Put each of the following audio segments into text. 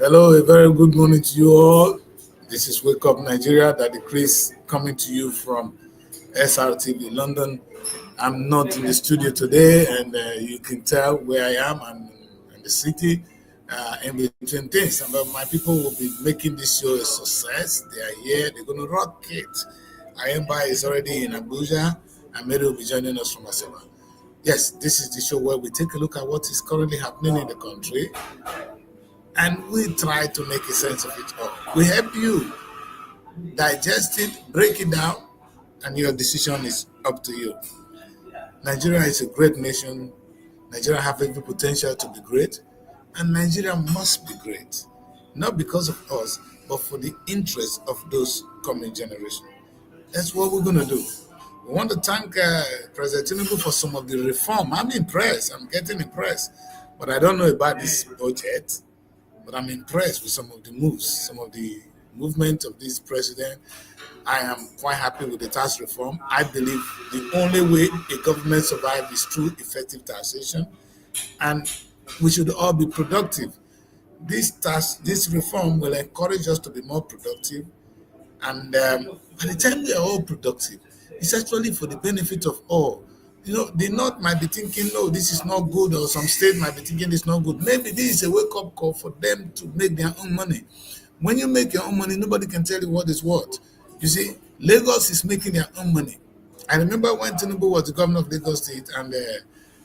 Hello, a very good morning to you all. This is Wake Up Nigeria, Daddy Chris, coming to you from Srtv London. I'm not in the studio today, and you can tell where I am. I'm in the city, in between things. But my people will be making this show a success. They are here. They're going to rock it. Ayemba is already in Abuja, and Mary will be joining us from Asaba. Yes, this is the show where we take a look at what is currently happening in the country, and we try to make a sense of it all. We help you digest it, break it down, and your decision is up to you. Nigeria is a great nation. Nigeria has every potential to be great, and Nigeria must be great, not because of us, but for the interest of those coming generations. That's what we're going to do. We want to thank President Tinubu for some of the reform. I'm impressed. I'm getting impressed. But I don't know about this budget. But I'm impressed with some of the moves, some of the movement of this president. I am quite happy with the tax reform. I believe the only way a government survives is through effective taxation, and we should all be productive. This reform will encourage us to be more productive, and by the time we are all productive, it's actually for the benefit of all. The North might be thinking, no, this is not good, or some state might be thinking it's not good. Maybe this is a wake-up call for them to make their own money. When you make your own money, nobody can tell you what is what. You see, Lagos is making their own money. I remember when Tinubu was the governor of Lagos State, and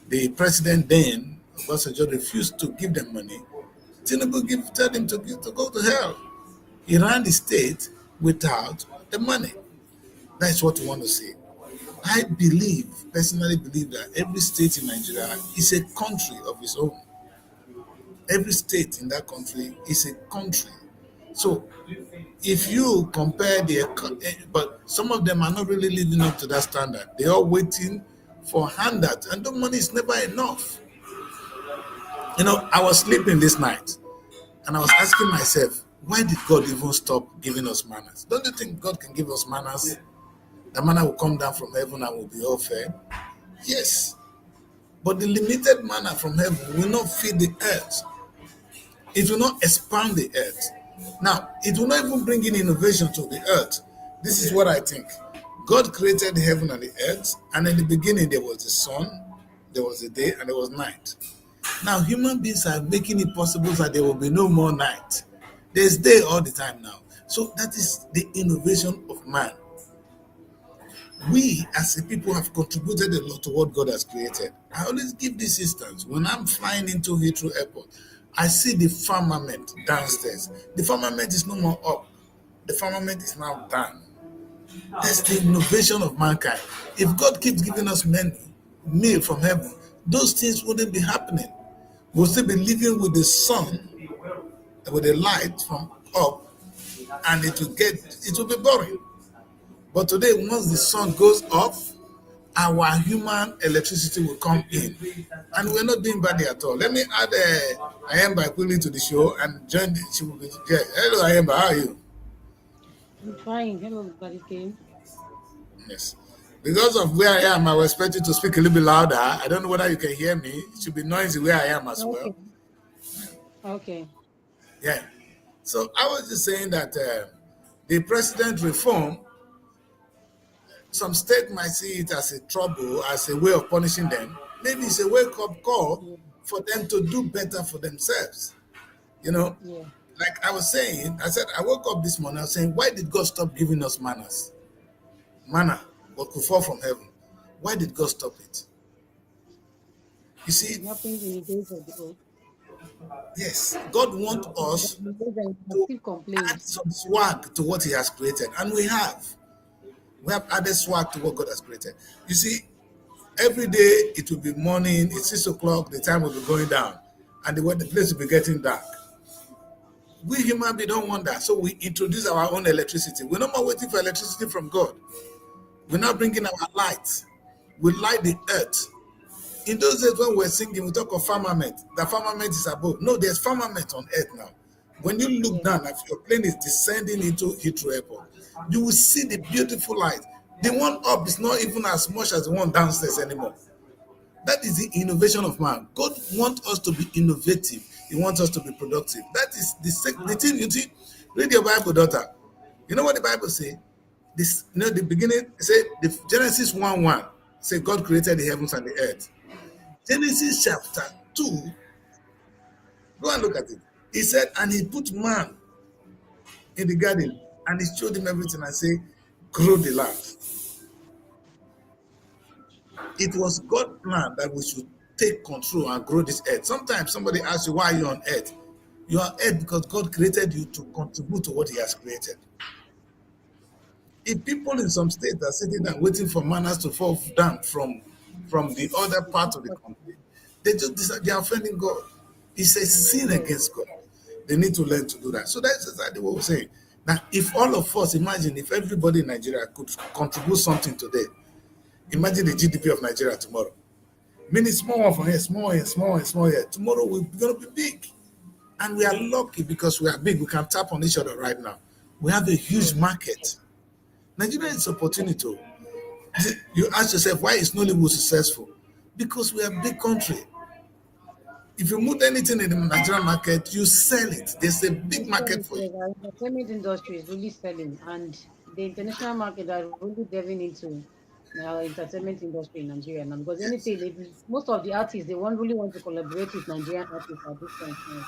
the president then, Obasanjo, refused to give them money. Tinubu told him to go to hell. He ran the state without the money. That's what we want to see. I personally believe that every state in Nigeria is a country of its own. Every state in that country is a country. So if you compare but some of them are not really living up to that standard. They are waiting for handouts, and the money is never enough. I was sleeping this night, and I was asking myself, why did God even stop giving us manners? Don't you think God can give us manners? The manna will come down from heaven and will be all fed. Yes. But the limited manna from heaven will not feed the earth. It will not expand the earth. Now, it will not even bring in innovation to the earth. This is what I think. God created the heaven and the earth, and in the beginning there was the sun, there was the day, and there was night. Now, human beings are making it possible that there will be no more night. There's day all the time now. So that is the innovation of man. We as a people have contributed a lot to what God has created. I always give this instance. When I'm flying into Heathrow Airport, I see the firmament downstairs. The firmament is no more up. The firmament is now down. That's the innovation of mankind. If God keeps giving us meal from heaven, those things wouldn't be happening. We'll still be living with the sun, with the light from up, and it will be boring. But today, once the sun goes off, our human electricity will come in. And we're not doing badly at all. Let me add Ayemba quickly to the show and join she will be here. Hello, Ayemba, how are you? I'm fine. Hello, everybody. Yes. Because of where I am, I was expecting to speak a little bit louder. I don't know whether you can hear me. It should be noisy where I am as well. Okay. Okay. Yeah. So I was just saying that the president reform, some states might see it as a trouble, as a way of punishing them. Maybe it's a wake-up call Yeah. for them to do better for themselves. Yeah. Like I was saying, I woke up this morning, I was saying, why did God stop giving us manners? Manna, what could fall from heaven. Why did God stop it? You see, It happens in the days of the old. yes, God wants But us in the days that you can to still complain. add some swag to what He has created, and we have. We have added swag to what God has created. You see, every day it will be morning, it's 6 o'clock, the time will be going down, and the place will be getting dark. We human beings don't want that, so we introduce our own electricity. We're no more waiting for electricity from God. We're now bringing our light. We light the earth. In those days when we're singing, we talk of firmament. The firmament is above. No, there's firmament on earth now. When you look Yeah. down, if your plane is descending into Heathrow Airport, you will see the beautiful light. The one up is not even as much as the one downstairs anymore. That is the innovation of man. God wants us to be innovative. He wants us to be productive. That is the thing you see. Read your Bible, daughter. You know what the Bible say? This, you know, the beginning say the Genesis 1:1 say God created the heavens and the earth. Genesis chapter 2, go and look at it. He said, and he put man in the garden and he showed him everything and say, grow the land. It was God's plan that we should take control and grow this earth. Sometimes somebody asks you, why are you on earth? You are on earth because God created you to contribute to what he has created. If people in some states are sitting and waiting for manners to fall down from the other part of the country, they just decide they are offending God. It's a sin Yes. against God. They need to learn to do that. So that's exactly what we're saying. Now, if all of us imagine if everybody in Nigeria could contribute something today, imagine the GDP of Nigeria tomorrow. Meaning small one from here, small here, small and small here. Tomorrow we're gonna be big. And we are lucky because we are big. We can tap on each other right now. We have a huge Yes. market. Nigeria is opportunity. You ask yourself, why is Nollywood successful? Because we are a big country. If you move anything in the Nigerian market, you sell it. There's a big It's market selling, for you. yes, our entertainment industry is really selling, and the international market are really delving into our entertainment industry in Nigeria now. Because Yes. anything, most of the artists they want really want to collaborate with Nigerian artists at this point now.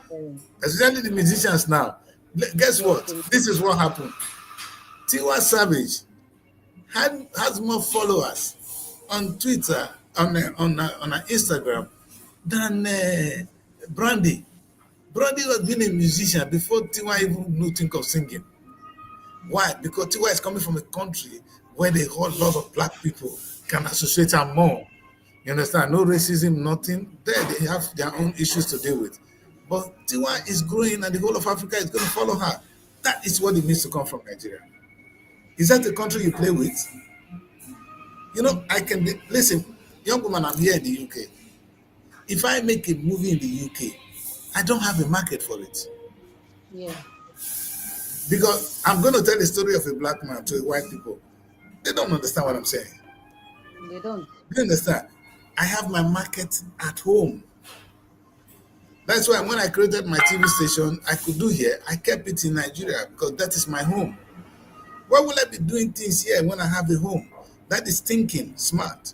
So, Especially the musicians now. Guess yes, what? This is what happened. Tiwa Savage has more followers on Twitter, on Instagram than Brandy. Brandy was being a musician before Tiwa even knew think of singing. Why? Because Tiwa is coming from a country where the whole lot of black people can associate her more. You understand? No racism, nothing. There they have their own issues to deal with. But Tiwa is growing and the whole of Africa is going to follow her. That is what it means to come from Nigeria. Is that a country you play with? You know, I can listen, young woman, I'm here in the UK. If I make a movie in the UK, I don't have a market for it. yeah, Because I'm going to tell the story of a black man to white people. They don't understand what I'm saying. they don't. Do you understand? I have my market at home. That's why when I created my TV station, I could do here. I kept it in Nigeria because that is my home. Why will I be doing things here when I have a home? That is thinking smart.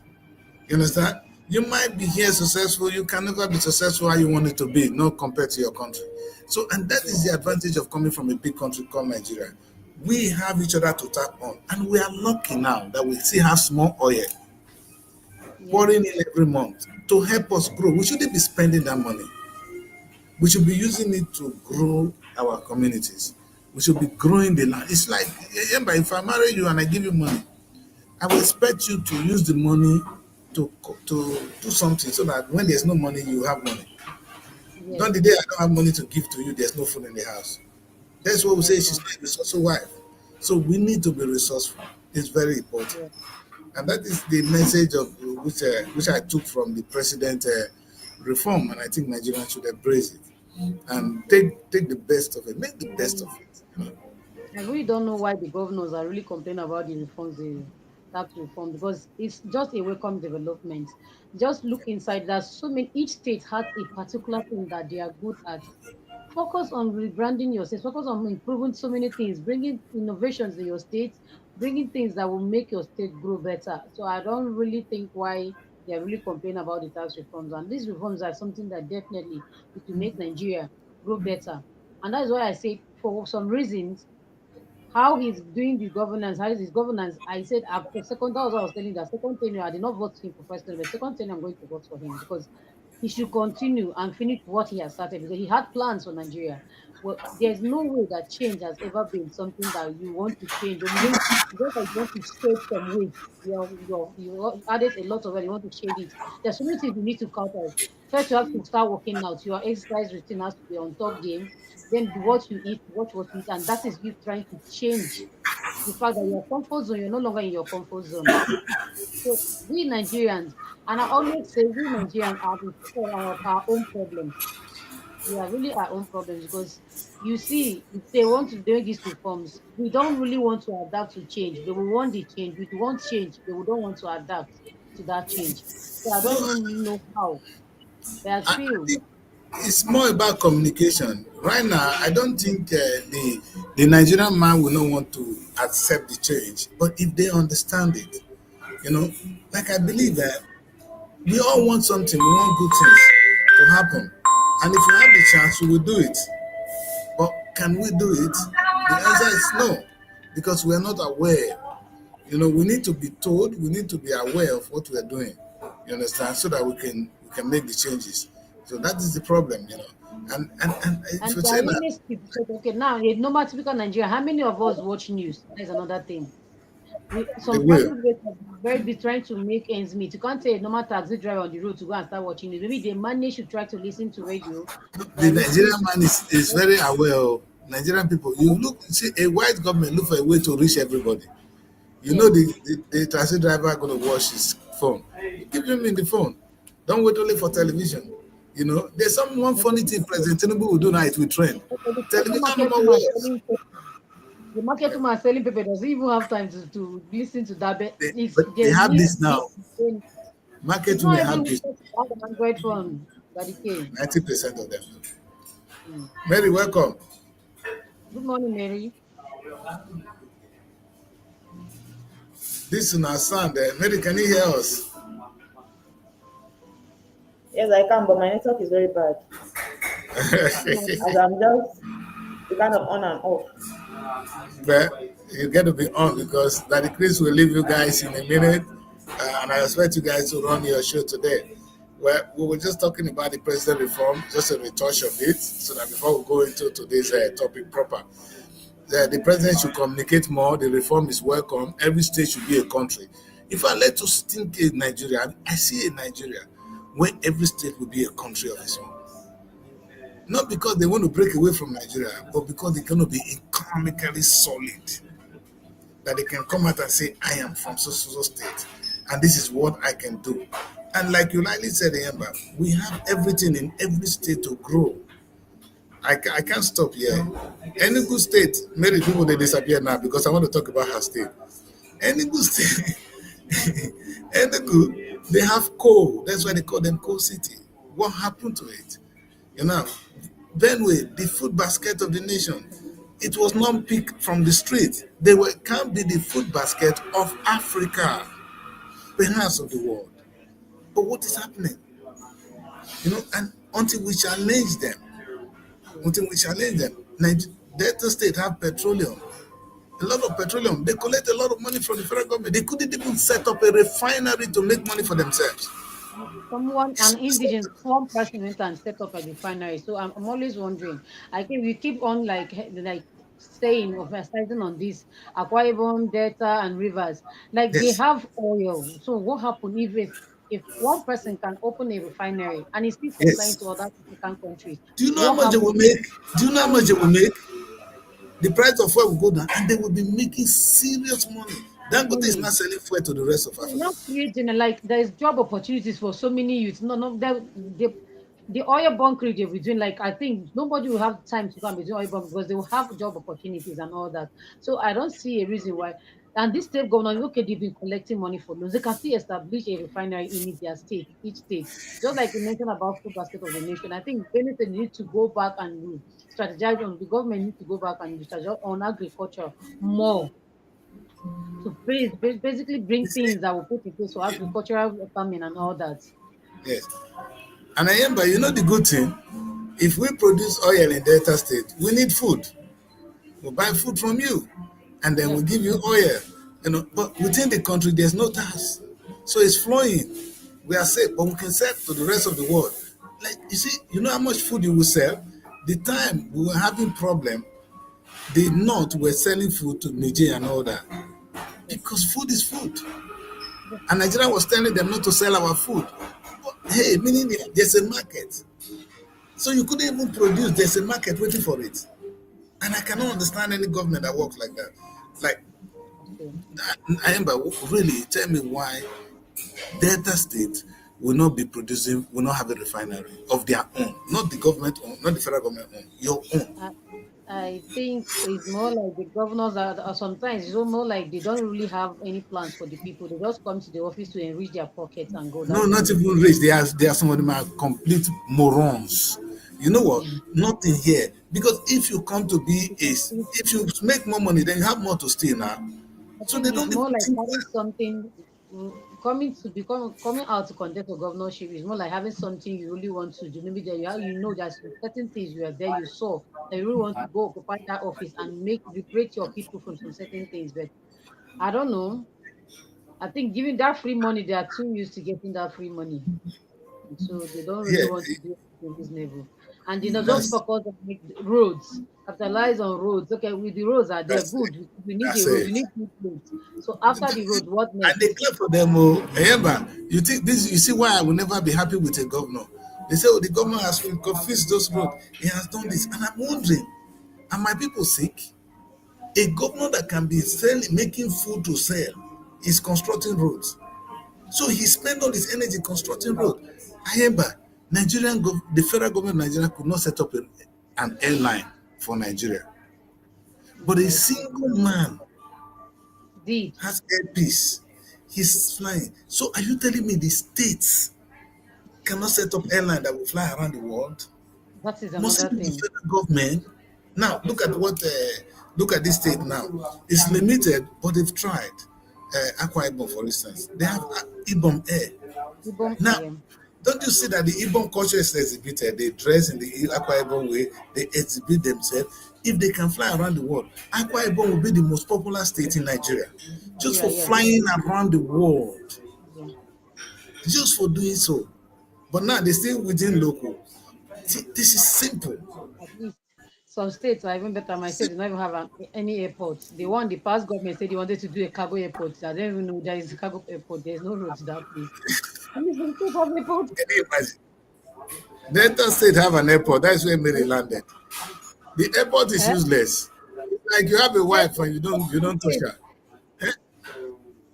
You understand? You might be here successful, you can never be successful how you want it to be, not compared to your country. So, and that is Yeah, the advantage of coming from a big country called Nigeria. We have each other to tap on, and we are lucky now that we still have small oil yes, pouring in every month to help us grow. We shouldn't be spending that money. We should be using it to grow our communities. We should be growing the land. It's like, remember, if I marry you and I give you money, I will expect you to use the money to do something so that when there's no money, you have money. yes, Don't the day I don't have money to give to you, there's no food in the house. That's what we say yes, she's ma'am. not a resourceful wife. So we need to be resourceful. It's very important. Yes, And that is the message of which I took from the president reform. And I think Nigerians should embrace it and take the best of it, make the best of it. You know? I really don't know why the governors are really complaining about the reforms, the tax reform, because it's just a welcome development. Just look inside. There's so many. Each state has a particular thing that they are good at. Focus on rebranding your state. Focus on improving so many things, bringing innovations in your state, bringing things that will make your state grow better. So I don't really think why they are really complaining about the tax reforms. And these reforms are something that definitely it will make Nigeria grow better. And that's why I say for some reasons how he's doing the governance, how is his governance. I said after second, that was what I was telling you, that second tenure, I did not vote him for president, but second tenure, I'm going to vote for him because he should continue and finish what he has started because he had plans for Nigeria. Well, there's no way that change has ever been something that you want to change. Or you don't, just like you want to shade some weight. You added a lot of it, you want to shade it. There's so many things you need to cut out. First, you have to start working out. Your exercise routine has to be on top game. Then what you eat, watch what you eat, and that is you trying to change the fact that your comfort zone, you're no longer in your comfort zone. So we Nigerians, and I always say we Nigerians are the core of our own problems. We are really our own problems because you see, if they want to do these reforms, we don't really want to adapt to change. They will want the change. We want change. They will don't want to adapt to that change. So I don't No, even know how. But I I feel, think. it's more about communication. Right now, I don't think the Nigerian man will not want to accept the change. But if they understand it, you know, like I believe that we all want something, we want good things to happen. And if we have the chance, we will do it. But can we do it? The answer is no, because we are not aware. We need to be told, we need to be aware of what we are doing. You understand? So that we can make the changes. So that is the problem. And if And you there say are that, many people. Okay, now a normal typical Nigeria, how many of us watch news? That's another thing. they Some will. private vehicles are very be trying to make ends meet. You can't say a normal taxi driver on the road to go and start watching it. Maybe they manage to try to listen to radio. They The are listening Nigerian to man is very aware of Nigerian people. You look, see, a white government look for a way to reach everybody. yes. The taxi driver going to watch his phone. Give him in the phone. Don't wait only for television. There's some one But the, funny thing President Tinubu will do now, it will trend. the Television no market more woman words. selling the market woman selling paper doesn't even have time to listen to that. But it's But they there's have need this need now. it's Market not women every have week this. that have an Android phone that it came. 90% of them. Mm. Mary, welcome. Good morning, Mary. This is our sound. Mary, can you hear us? Yes, I can, but my network is very bad. As I'm just kind of on and off. But you get to be on because Daddy Chris will leave you guys in a minute, and I expect you guys to run your show today. Well, we were just talking about the president reform, just a retouch of it, so that before we go into today's topic proper, the president should communicate more. The reform is welcome. Every state should be a country. If I let us think in Nigeria, I see a Nigeria where every state will be a country of its own. Not because they want to break away from Nigeria, but because they're going to be economically solid. That they can come out and say, I am from so state, and this is what I can do. And like you rightly said, Emma, we have everything in every state to grow. I can't stop here. Any good state, many people they disappear now because I want to talk about her state. Any good state, any good, they have coal. That's why they call them coal city. What happened to it? You know, Benway, the food basket of the nation, it was not picked from the street. They can't be the food basket of Africa, perhaps of the world. But what is happening? And until we challenge them, Delta State have petroleum, a lot of petroleum. They collect a lot of money from the federal government. They couldn't even set up a refinery to make money for themselves. Someone, an So, indigenous, one person went and set up a refinery. So I'm always wondering. I think we keep on like saying or emphasizing on this Akwa Ibom, Delta, and rivers. Like they yes, have oil. So what happened if one person can open a refinery and is still supplying yes. to other African countries? Do you know how What much they will happened? make? Do you know how much they will make? The price of fuel will go down, and they will be making serious money. Dangote is Money. not selling fuel to the rest of So Africa. now creating like there's job opportunities for so many youths. No, the oil bunkering they'll be doing, like I think nobody will have time to go and be doing oil bunk because they will have job opportunities and all that. So I don't see a reason why. And this state government, okay, they've been collecting money for loans. They can still establish a refinery in their state, each state. Just like you mentioned about food basket of the nation. I think benefit need to go back and strategize on the government needs to go back and strategize on agriculture more to basically bring You see, things that will put in place for agricultural farming and all that. yes. And I am, but the good thing, if we produce oil in Delta State, we need food. We'll buy food from you, and then Yeah. we give you oil. But within the country, there's no tax, so it's flowing. We are safe, but we can sell to the rest of the world. Like you see, you know how much food you will sell. The time we were having problem, the North were selling food to Nigeria and all that Yes. because food is food, Yes. and Nigeria was telling them not to sell our food. But, hey, meaning there's a market, so you couldn't even produce. There's a market waiting for it. And I cannot understand any government that works like that. Like, Okay. Ayemba, really tell me why Delta State will not be producing, will not have a refinery of their own, not the government own, not the federal government own, your own. I, I think it's more like the governors are sometimes it's more like they don't really have any plans for the people. They just come to the office to enrich their pockets and go. No, That's the not only even thing. rich. They are some of them are complete morons. You know what? Nothing here. Because if you come to be is It's, if you make more money, then you have more to steal now. I So think they it's don't even more like think having well. something coming out to contest for governorship is more like having something you really want to do. Maybe there you know there's certain things you are there you saw that you really want to go occupy that office and make liberate your people from some certain things. But I don't know. I think giving that free money, they are too used to getting that free money. So they don't really Yeah, want to do anything reasonable. And just that's focus on make the roads, capitalize on roads. Okay, with the roads are there, that's it. good. We need a That's road, we it. need good roads. So after the road, what And they next? clap for them. Oh, remember, you think this? You see why I will never be happy with a governor? They say, "Oh, the governor has fixed those roads. He has done this," and I'm wondering, are my people sick? A governor that can be selling, making food to sell, is constructing roads. So he spent all his energy constructing road. I remember the federal government of Nigeria could not set up an airline for Nigeria, but a Yes, single man did. has airpiece. He's flying. So are you telling me the states cannot set up airline that will fly around the world? That is Must another it be the thing. federal government? Now look at this state now. It's limited, but they've tried. Aqua Ibom, for instance, they have Ibom Air. Ibom Now, AM. don't you see that the Ibom culture is exhibited? They dress in the Aqua Ibom way, they exhibit themselves. If they can fly around the world, Aqua Ibom will be the most popular state in Nigeria just Nigeria, for yes. flying around the world, Yeah. just for doing so. But now they stay within local. See, this is simple. At least some states are even better. My state does not even have any airports. The past government said they wanted to do a cargo airport. I don't even know there is a cargo airport. There's no road to that place. At least some states have airport. Can you imagine? Delta State have an airport. That's where Mary landed. The airport is Eh? useless. Like you have a Yes, wife and you don't touch yes. her. Eh?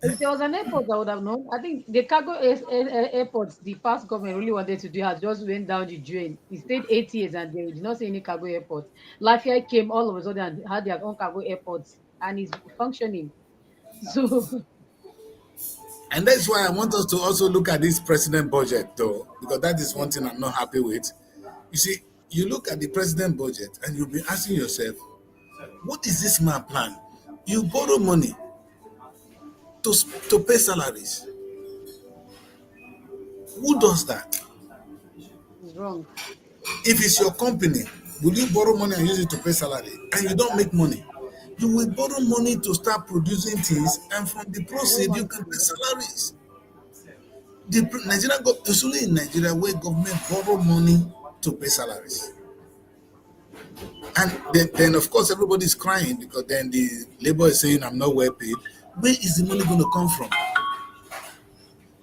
If there was an airport, I would have known. I think the airports the past government really wanted to do has just went down the drain. It stayed 8 years and they did not see any cargo airports. Lafayette came all of a sudden and had their own cargo airports and is functioning. So And that's why I want us to also look at this president budget, though, because that is one yes, thing I'm not happy with. You see, you look at the president budget and you'll be asking yourself, what is this man plan? You borrow money to pay salaries. Who does that? it's wrong. If it's your company, will you borrow money and use it to pay salary? And you don't make money. You will borrow money to start producing things, and from the Very proceed, you much can pay so. salaries. The Nigerian government, it's only in Nigeria where government borrow money to pay salaries. And then of course, everybody's crying because then the labor is saying, I'm not well paid. Where is the money going to come from?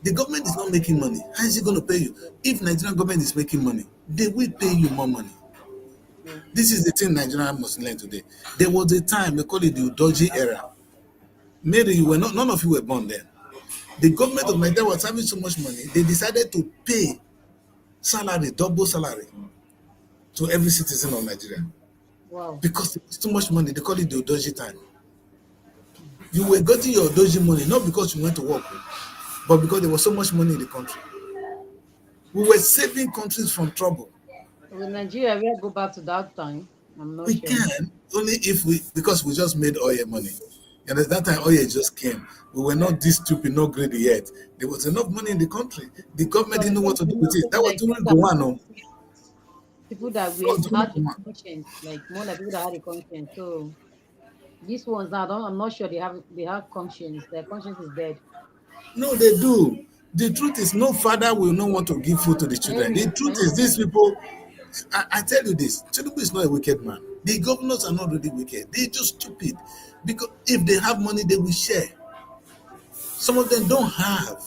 The government is not making money. How is it going to pay you? If Nigerian government is making money, they will pay you more money. Yeah. This is the thing Nigeria must learn today. There was a time they call it the dodgy era. Maybe you were not, none of you were born then. The government of Nigeria was having so much money, they decided to pay salary, double salary to every citizen of Nigeria Wow. because it's too much money. They call it the dodgy time. You were getting your dodgy money not because you went to work, but because there was so much money in the country. We were saving countries from trouble. With Nigeria, we'll go back to that time. I'm not We sure. can only if we because we just made oil money. And at that time oil just came. We were not this stupid, not greedy yet. There was enough money in the country. The government Some didn't know what to do with it. That was like during Gowano. people that That we was during had a Gowano. conscience, like more like people that had a conscience. So these ones now, I'm not sure they have conscience. Their conscience is dead. No, they do. The truth is, no father will not want to give food to the Can you children. The hear me? truth Can you is, hear me? these people, I tell you this, Tinubu is not a wicked man. The governors are not really wicked. They're just stupid. Because if they have money, they will share. Some of them don't have.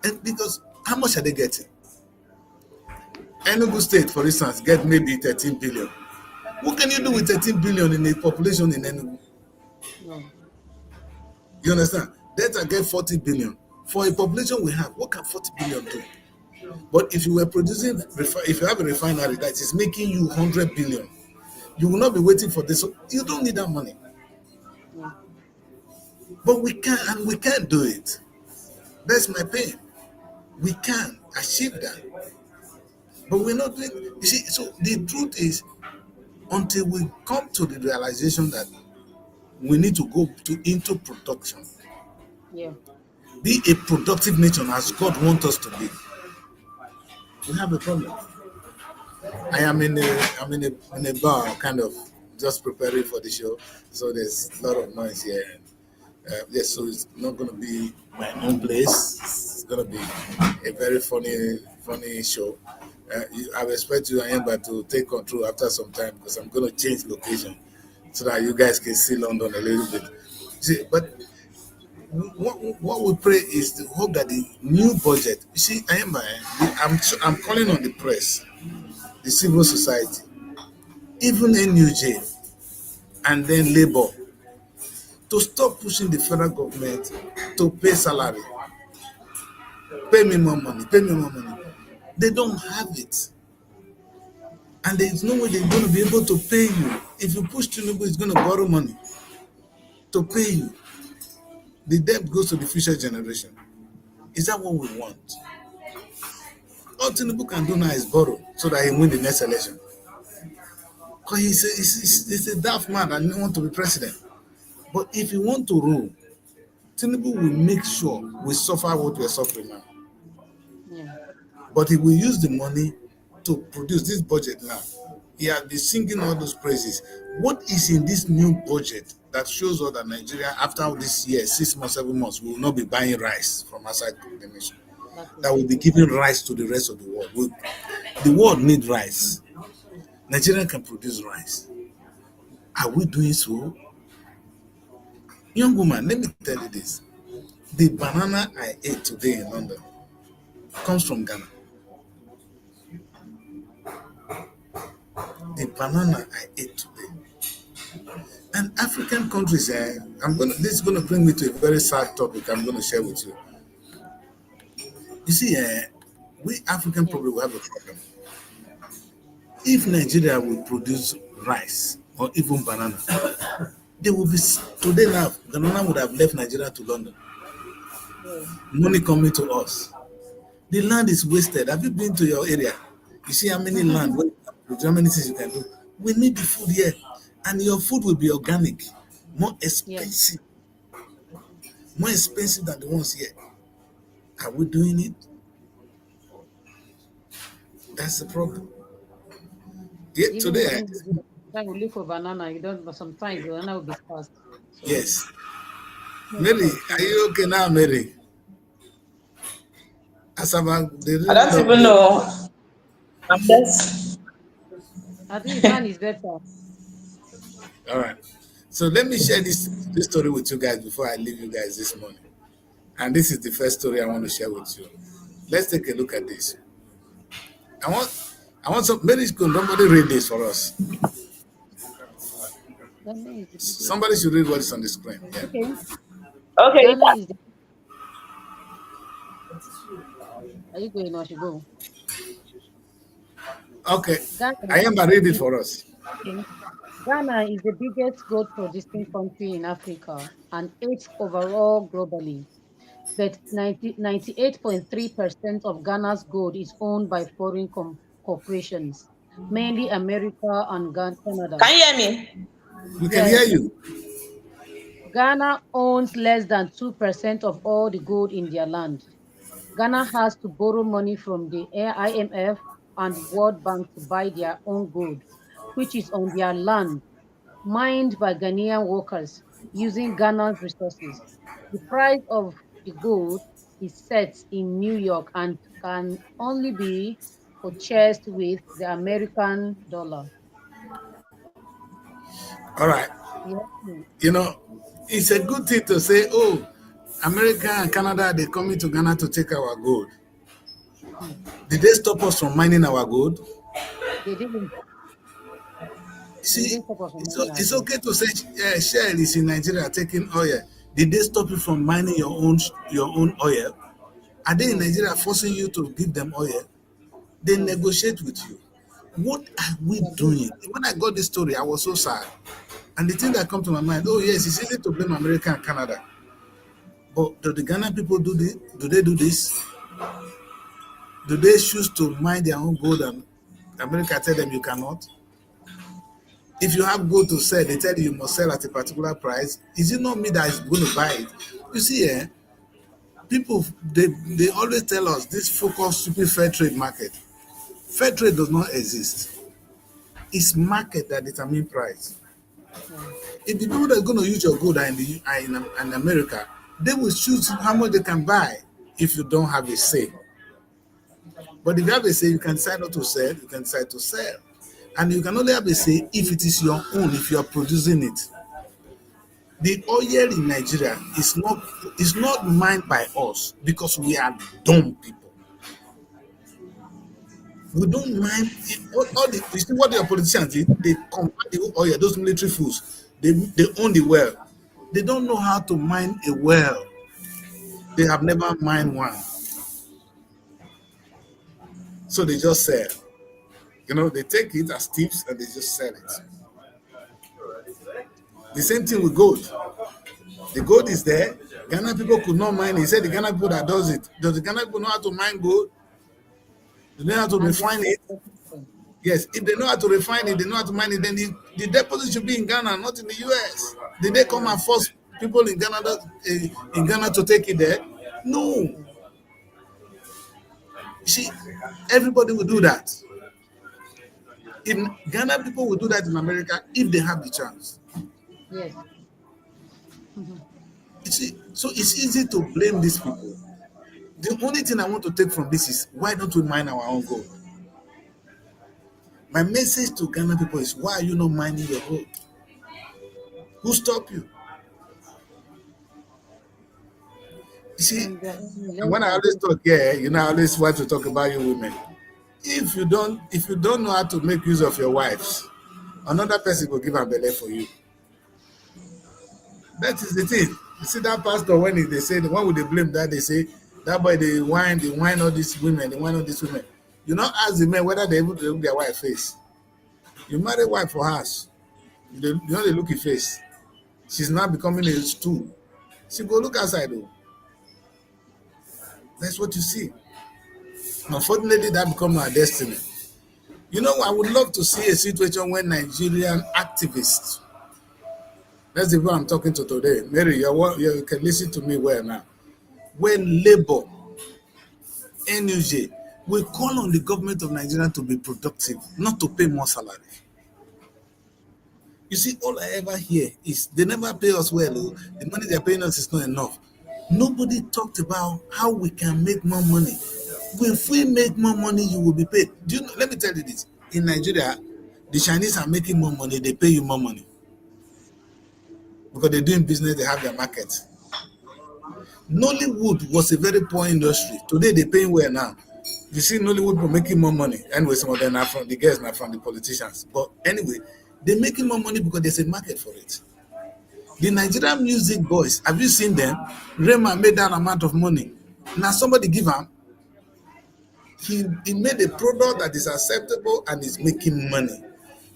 And because how much are they getting? Enugu State, for instance, get maybe 13 billion. What can you do with 13 billion in a population in Enugu? No. You understand? Delta get 40 billion. For a population we have, what can 40 billion do? But if you were producing, if you have a refinery that is making you 100 billion, you will not be waiting for this. You don't need that money. Yeah. But we can, and we can't do it. That's my pain. We can achieve that. But we're not doing. You see, so the truth is, until we come to the realization that we need to go into production, Yeah. be a productive nation as God wants us to be, we have a problem. I'm in a bar, kind of just preparing for the show, so there's a lot of noise here. Yes, so it's not going to be my own place. It's going to be a very funny show. I expect you, Ayemba, to take control after some time because I'm going to change location so that you guys can see London a little bit. See, but what we pray is to hope that the new budget. You see, Ayemba, I'm calling on the press, the civil society, even NUJ, and then Labour to stop pushing the federal government to pay salary. Pay me more money, pay me more money. They don't have it. And there is no way they're going to be able to pay you. If you push Tinubu, he's going to borrow money to pay you. The debt goes to the future generation. Is that what we want? All Tinubu can do now is borrow so that he win the next election. Because he's a daft man and he want to be president. But if he want to rule, Tinubu will make sure we suffer what we're suffering now. Yeah. But he will use the money to produce this budget now. He has been singing all those praises. What is in this new budget that shows us that Nigeria, after this year, 6 months, 7 months, we will not be buying rice from outside the nation? That is That will it. be giving rice to the rest of the world. The world needs rice. Nigeria can produce rice. Are we doing so? Young woman, let me tell you this. The banana I ate today in London comes from Ghana. The banana I ate today. And African countries, this is gonna bring me to a very sad topic I'm gonna share with you. You see, we African Yeah. probably will have a problem. If Nigeria will produce rice or even banana, they will be today now. Banana would have left Nigeria to London. Yeah. Money coming to us. The land is wasted. Have you been to your area? You see how many land, how many things you can do. We need the food here, and your food will be organic, more Yeah. expensive, more expensive than the ones here. Are we doing it? That's the problem. Yeah, Even today, when you try to look for banana, you don't. But sometimes the banana will be scarce. So yes. not Mary, are sustainable. you okay now, Mary? Asaba, they I really don't love even you. know. I'm just. I think his hand is better. All right. So let me share this story with you guys before I leave you guys this morning. And this is the first story I want to share with you. Let's take a look at this. I want I want some Mary, could somebody read this for us. Ghana is the biggest. Somebody should read what is on the screen. Yeah. Okay. Okay. Ghana is the. Are you going or I should go? Okay. Ghana I am read it is for us. okay. Ghana is the biggest gold producing country in Africa and eighth overall globally. But 98.3% of Ghana's gold is owned by foreign corporations, mainly America and Canada. Can you hear me? We can hear Yes, you. Ghana owns less than 2% of all the gold in their land. Ghana has to borrow money from the IMF and World Bank to buy their own gold, which is on their land, mined by Ghanaian workers using Ghana's resources. The price of the gold is set in New York and can only be purchased with the American dollar. All right. Yeah. You know, it's a good thing to say, oh, America and Canada, they're coming to Ghana to take our gold. Hmm. Did they stop us from mining our gold? They didn't You they see, didn't stop us from it's, mining our it's gold. okay to say Shell is in Nigeria taking oil. Did they stop you from mining your own oil? Are they in No. Nigeria forcing you to give them oil? They No. negotiate with you. What are we They are doing doing? When I got this story, I was so sad. And the thing that come to my mind, oh yes, it's easy to blame America and Canada. But do the Ghana people do this? Do they do this? Do they choose to mine their own gold and America tell them you cannot? If you have gold to sell, they tell you you must sell at a particular price. Is it not me that is going to buy it? You see, people they always tell us this focus stupid fair trade market. Fair trade does not exist. It's market that determine price. Yeah. If the people that are going to use your gold are in America, they will choose how much they can buy if you don't have a say. But if you have a say, you can decide not to sell, you can decide to sell. And you can only have a say if it is your own, if you are producing it. The oil in Nigeria is not mined by us because we are dumb people. We don't mind all the you see what the politicians did, they convert the oil, those military fools, they own the well. They don't know how to mine a well. They have never mined one. So they just sell. They take it as tips and they just sell it. The same thing with gold. The gold is there. Ghana people could not mine it. He said the Ghana people that does it. Does the Ghana people know how to mine gold? Do they know how to And they refine it? are Yes. If they know how to refine it, they know how to mine it, then the deposit should be in Ghana, not in the US. Did they come and force people in Ghana to take it there? No. You see, everybody will do that. In Ghana, people will do that in America if they have the chance. yes. Mhm. You see, so it's easy to blame these people. The only thing I want to take from this is why don't we mine our own gold? My message to Ghana people is why are you not mining your gold? Who stop you? You see, And and let's when I always agree. talk here, I always want to talk about you women. If you don't know how to make use of your wives, another person will give a belly for you. That is the thing. You see that pastor when they say when would they blame that they say that boy they whine all these women, they whine all these women. You not ask the men whether they able to look their wife face. You marry wife for house. They look your face. She's now becoming a stool. She go look outside though. That's what you see. Unfortunately, that become our destiny. I would love to see a situation where Nigerian activists, that's the one I'm talking to today. Mary, you can listen to me well now. When Labour, NUJ, we call on the government of Nigeria to be productive, not to pay more salary. You see, all I ever hear is they never pay us well. Oh. The money they're paying us is not enough. Nobody talked about how we can make more money. If we make more money, you will be paid. Do you know? Let me tell you this. In Nigeria, the Chinese are making more money, they pay you more money. Because they're doing business, they have their market. Nollywood was a very poor industry. Today they're paying well now. You see Nollywood people making more money. Anyway, some of them are from the girls, not from the politicians. But anyway, they're making more money because there's a market for it. The Nigerian music boys, have you seen them? Rema made that amount of money. Now somebody give him. He made a product that is acceptable and is making money.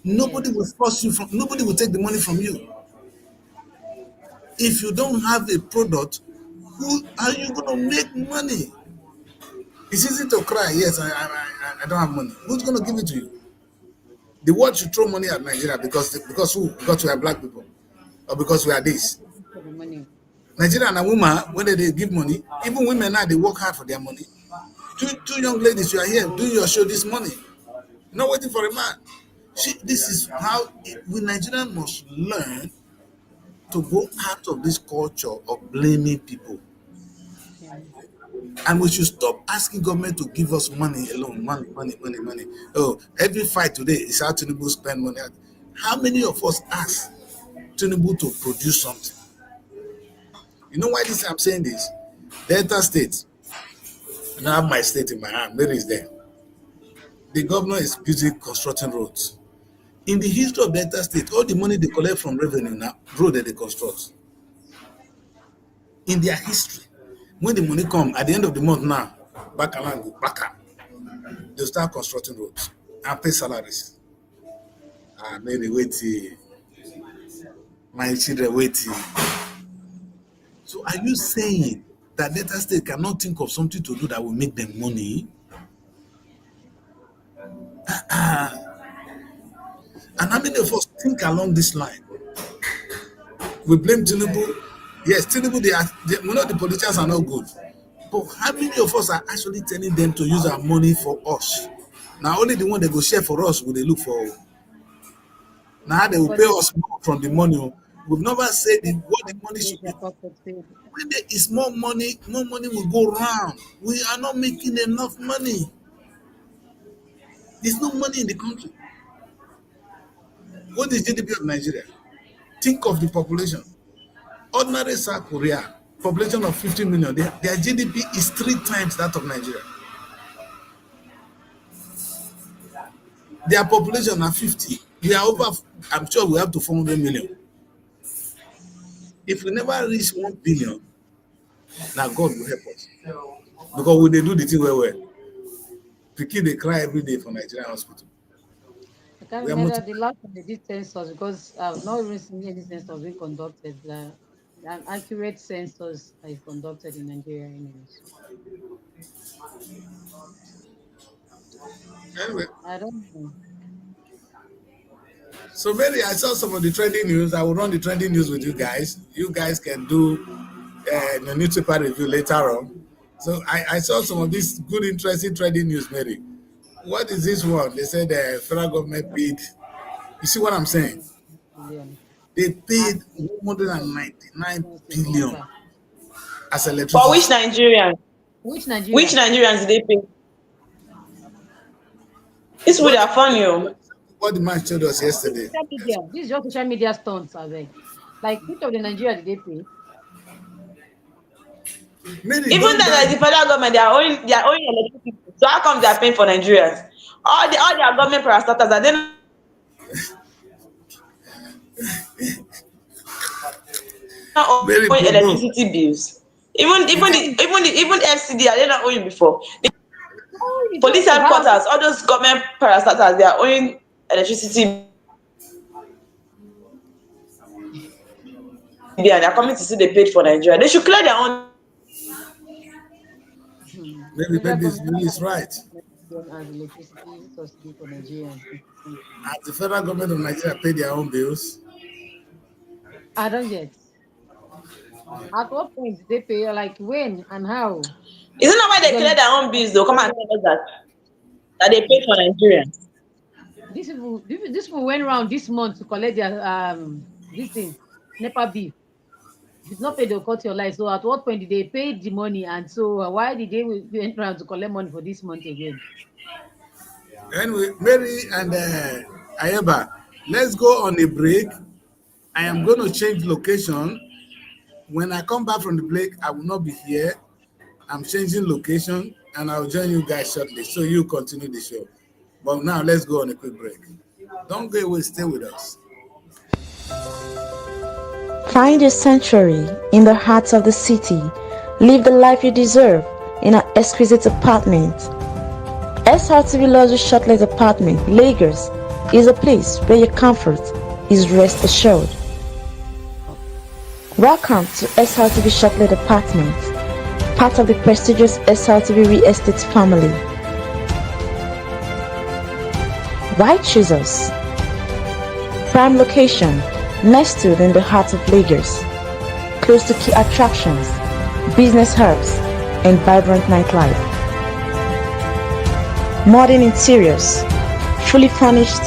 Nobody will Yes. force you from. Nobody will take the money from you. If you don't have a product, who are you going to make money? It's easy to cry. Yes, I don't have money. Who's going to give it to you? The world should throw money at Nigeria because who? Because we are black people or because we are this. For the money. Nigeria and a woman, when they give money, even women now, they work hard for their money. Two young ladies, you are here doing your show this morning, not waiting for a man. This is how we Nigerians must learn to go out of this culture of blaming people. Yeah. And we should stop asking government to give us money alone. Money, money, money, money. Oh, every fight today is how Tinubu spend money. How many of us ask Tinubu to produce something? You know why I'm saying this? Delta State, and I have my state in my hand. Mary is there. The governor is busy constructing roads. In the history of Delta State, all the money they collect from revenue now, road that they construct. In their history, when the money come at the end of the month now, back and go back up, they'll start constructing roads and pay salaries. Mary waiting, my children waiting. So are you saying that Delta State cannot think of something to do that will make them money? And how many of us think along this line? We blame Tinubu. Yes, Tinubu, we know the politicians are not good. But how many of us are actually telling them to use our money for us? Now, only the one they go share for us will they look for. Now, they will But pay us more from the money. We've never said what the money finish should be. their pocket too. When there is more money will go round. We are not making enough money. There's no money in the country. What is GDP of Nigeria? Think of the population. Ordinary South Korea, population of 50 million, their GDP is 3 times that of Nigeria. Their population are 50. We are over, I'm sure we have to 400 million. If we never reach 1 billion, now God will help us. Because we they do the thing well. Pikin they cry every day for Nigerian hospital. I can't We are remember multi- the last time they did census because I've not even seen any census being conducted. An accurate census is conducted in Nigeria anyway. So Anyway, I don't know. so maybe I saw some of the trending news. I will run the trending news with you guys. You guys can do the newspaper review later on. So I saw some of this good, interesting trending news, Mary. What is this one? They said the federal government paid. You see what I'm saying? Billion. They As paid 199 to billion NEPA. as For which electricity. Nigerians? Which Which Nigerians? Nigerians did they pay? This would What have fun you. what the man showed us This yesterday. social media. This is just social media stunts, I beg. Like which of the Nigeria did they pay? Mary, Even don't then, that like the federal government, they are owing electricity. So how come they are paying for Nigerians? All their government parastatals are they not Mary owing Bobo. electricity bills? Even FCD, are they not owing before? The Oh, you police don't have. headquarters, all those government parastatals, they are owing electricity bill and they are coming to see they paid for Nigeria. They should clear their own. Maybe Federal maybe is government Mary is right. as electricity subsidy for Nigerians in the country. As the federal government of Nigeria pay their own bills, I don't get. At what point did they pay? Like when and how? Isn't that why they Because clear their own bills? They'll come and tell us that they pay for Nigerians. this people went around this month to collect their this thing, NEPA bill. If it's not paid, they'll cut your life. So at what point did they pay the money? And so why did they went around to collect money for this month again? anyway, Mary and Ayeba, let's go on a break. I am going to change location. When I come back from the break, I will not be here. I'm changing location and I'll join you guys shortly. So you continue the show. But now let's go on a quick break. Don't go away, stay with us. Find your sanctuary in the heart of the city. Live the life you deserve in an exquisite apartment. Srtv Luxury Shortlet Apartment, Lagos, is a place where your comfort is rest assured. Welcome to Srtv Shortlet Apartment, part of the prestigious Srtv Real Estate family. Why choose us? Prime location, nestled in the heart of Lagos, close to key attractions, business hubs, and vibrant nightlife. Modern interiors, fully furnished,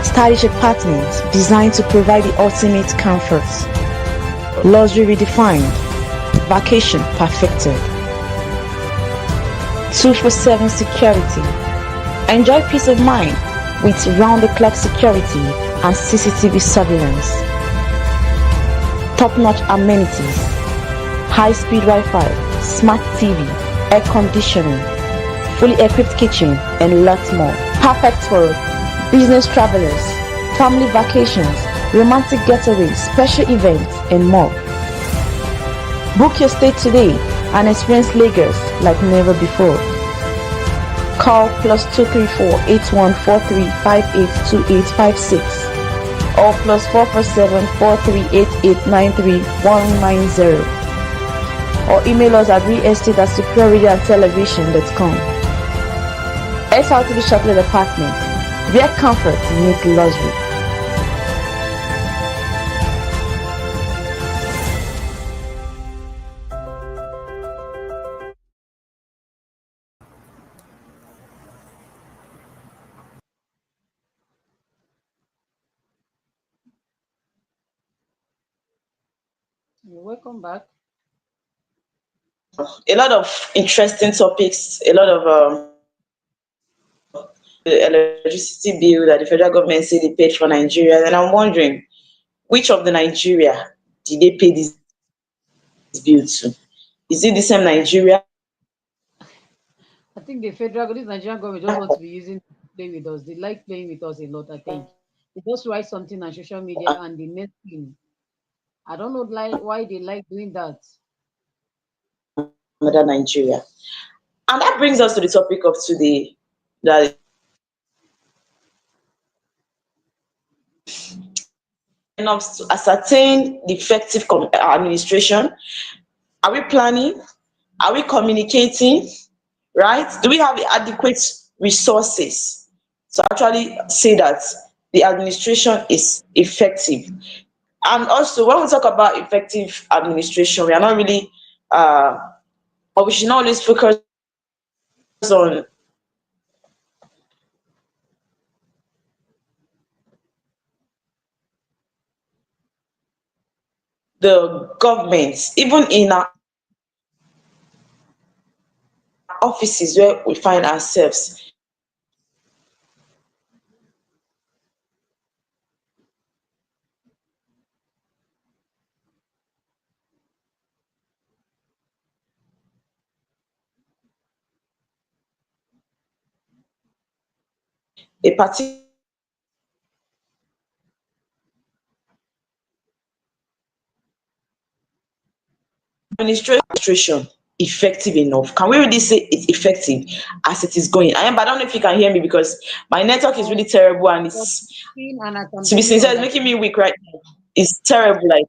stylish apartments designed to provide the ultimate comfort. Luxury redefined, vacation perfected. 247 security. Enjoy peace of mind with round-the-clock security and CCTV surveillance. Top-notch amenities, high-speed Wi-Fi, smart TV, air conditioning, fully equipped kitchen, and lots more. Perfect for business travelers, family vacations, romantic getaways, special events, and more. Book your stay today and experience Lagos like never before. Call +234 8143 582856 or +447 4388 93190 or email us at realestate@superiorradiotelevision.com. Srtv Shortlet Apartment, where comfort meets luxury. Welcome back. A lot of interesting topics, a lot of electricity bill that the federal government say they paid for Nigeria. And I'm wondering, which of the Nigeria did they pay this bill to? Is it the same Nigeria I think the federal, this Nigerian government just want to be using play with us. They like playing with us a lot. I think they just write something on social media and the next thing. I don't know like why they like doing that. another Nigeria? And that brings us to the topic of today, that is enough to ascertain the effective administration. Are we planning? Are we communicating? Right? Do we have adequate resources to actually say that the administration is effective? And also, when we talk about effective administration, we are not really, or we should not always focus on the government, even in our offices where we find ourselves. A particular administration effective enough? Can we really say it's effective as it is going? But I don't know if you can hear me because my network is really Oh, terrible and you're it's, speaking and I can to be barely sincere, it's making understand. me weak right now. It's terrible. Like,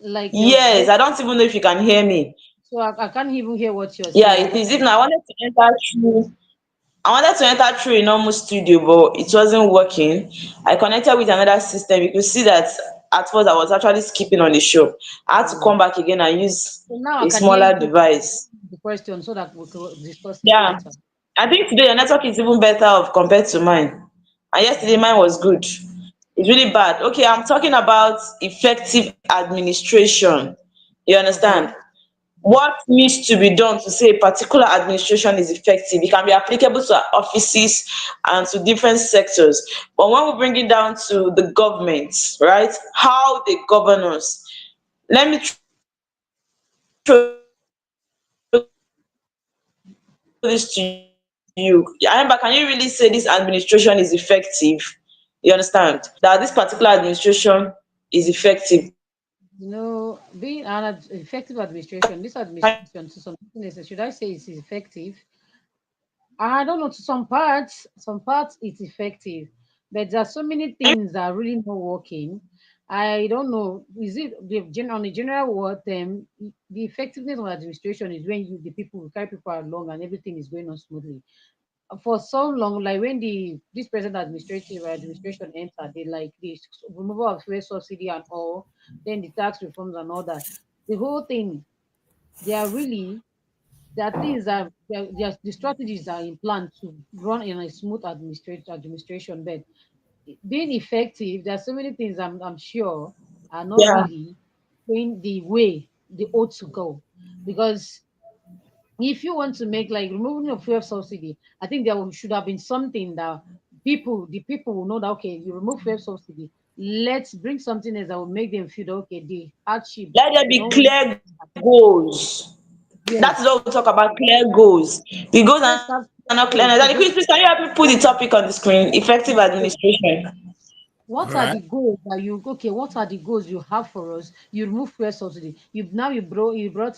Like you're yes, very, I don't even know if you can hear me. so I can't even hear what you're Yeah, saying. I it don't is. know. Even I wanted to enter through. I wanted to enter through a normal studio, but it wasn't working. I connected with another system. You could see that at first I was actually skipping on the show. I had to come Oh. back again and use So now I a can hear smaller you device. the question so that we could discuss it Yeah, later. I think today your network is even better of compared to mine. And yesterday mine was good. It's really bad. Okay, I'm talking about effective administration. You understand? Okay. What needs to be done to say a particular administration is effective? It can be applicable to our offices and to different sectors. But when we bring it down to the government, right? How they govern us. Let me throw this to you. Remember, can you really say this administration is effective? You understand that this particular administration is effective? Being an effective administration, this administration to some extent, should I say it's effective? I don't know. To some parts it's effective, but there are so many things that are really not working. I don't know. Is it on the general word term? The effectiveness of administration is when the people carry people along and everything is going on smoothly. For so long, like when this present administration entered, they like the removal of fuel subsidy and all, then the tax reforms and all that. The whole thing, they are really there are things that the strategies are in plan to run in a smooth administration. But being effective, there are so many things I'm sure are not Yeah. really going the way they ought to go, because if you want to make like removing of fuel subsidy, I think should have been something that the people will know that okay, you remove fuel subsidy, let's bring something else that will make them feel that okay, the hardship Let there they be don't really. clear goals. That is Yes, what we talk about, clear goals. The goals are let's not have clear. Now, goals. Please, can you help me put the topic on the screen? Effective administration. What All are right. the goals that you okay? What are the goals you have for us? You remove fuel subsidy. You brought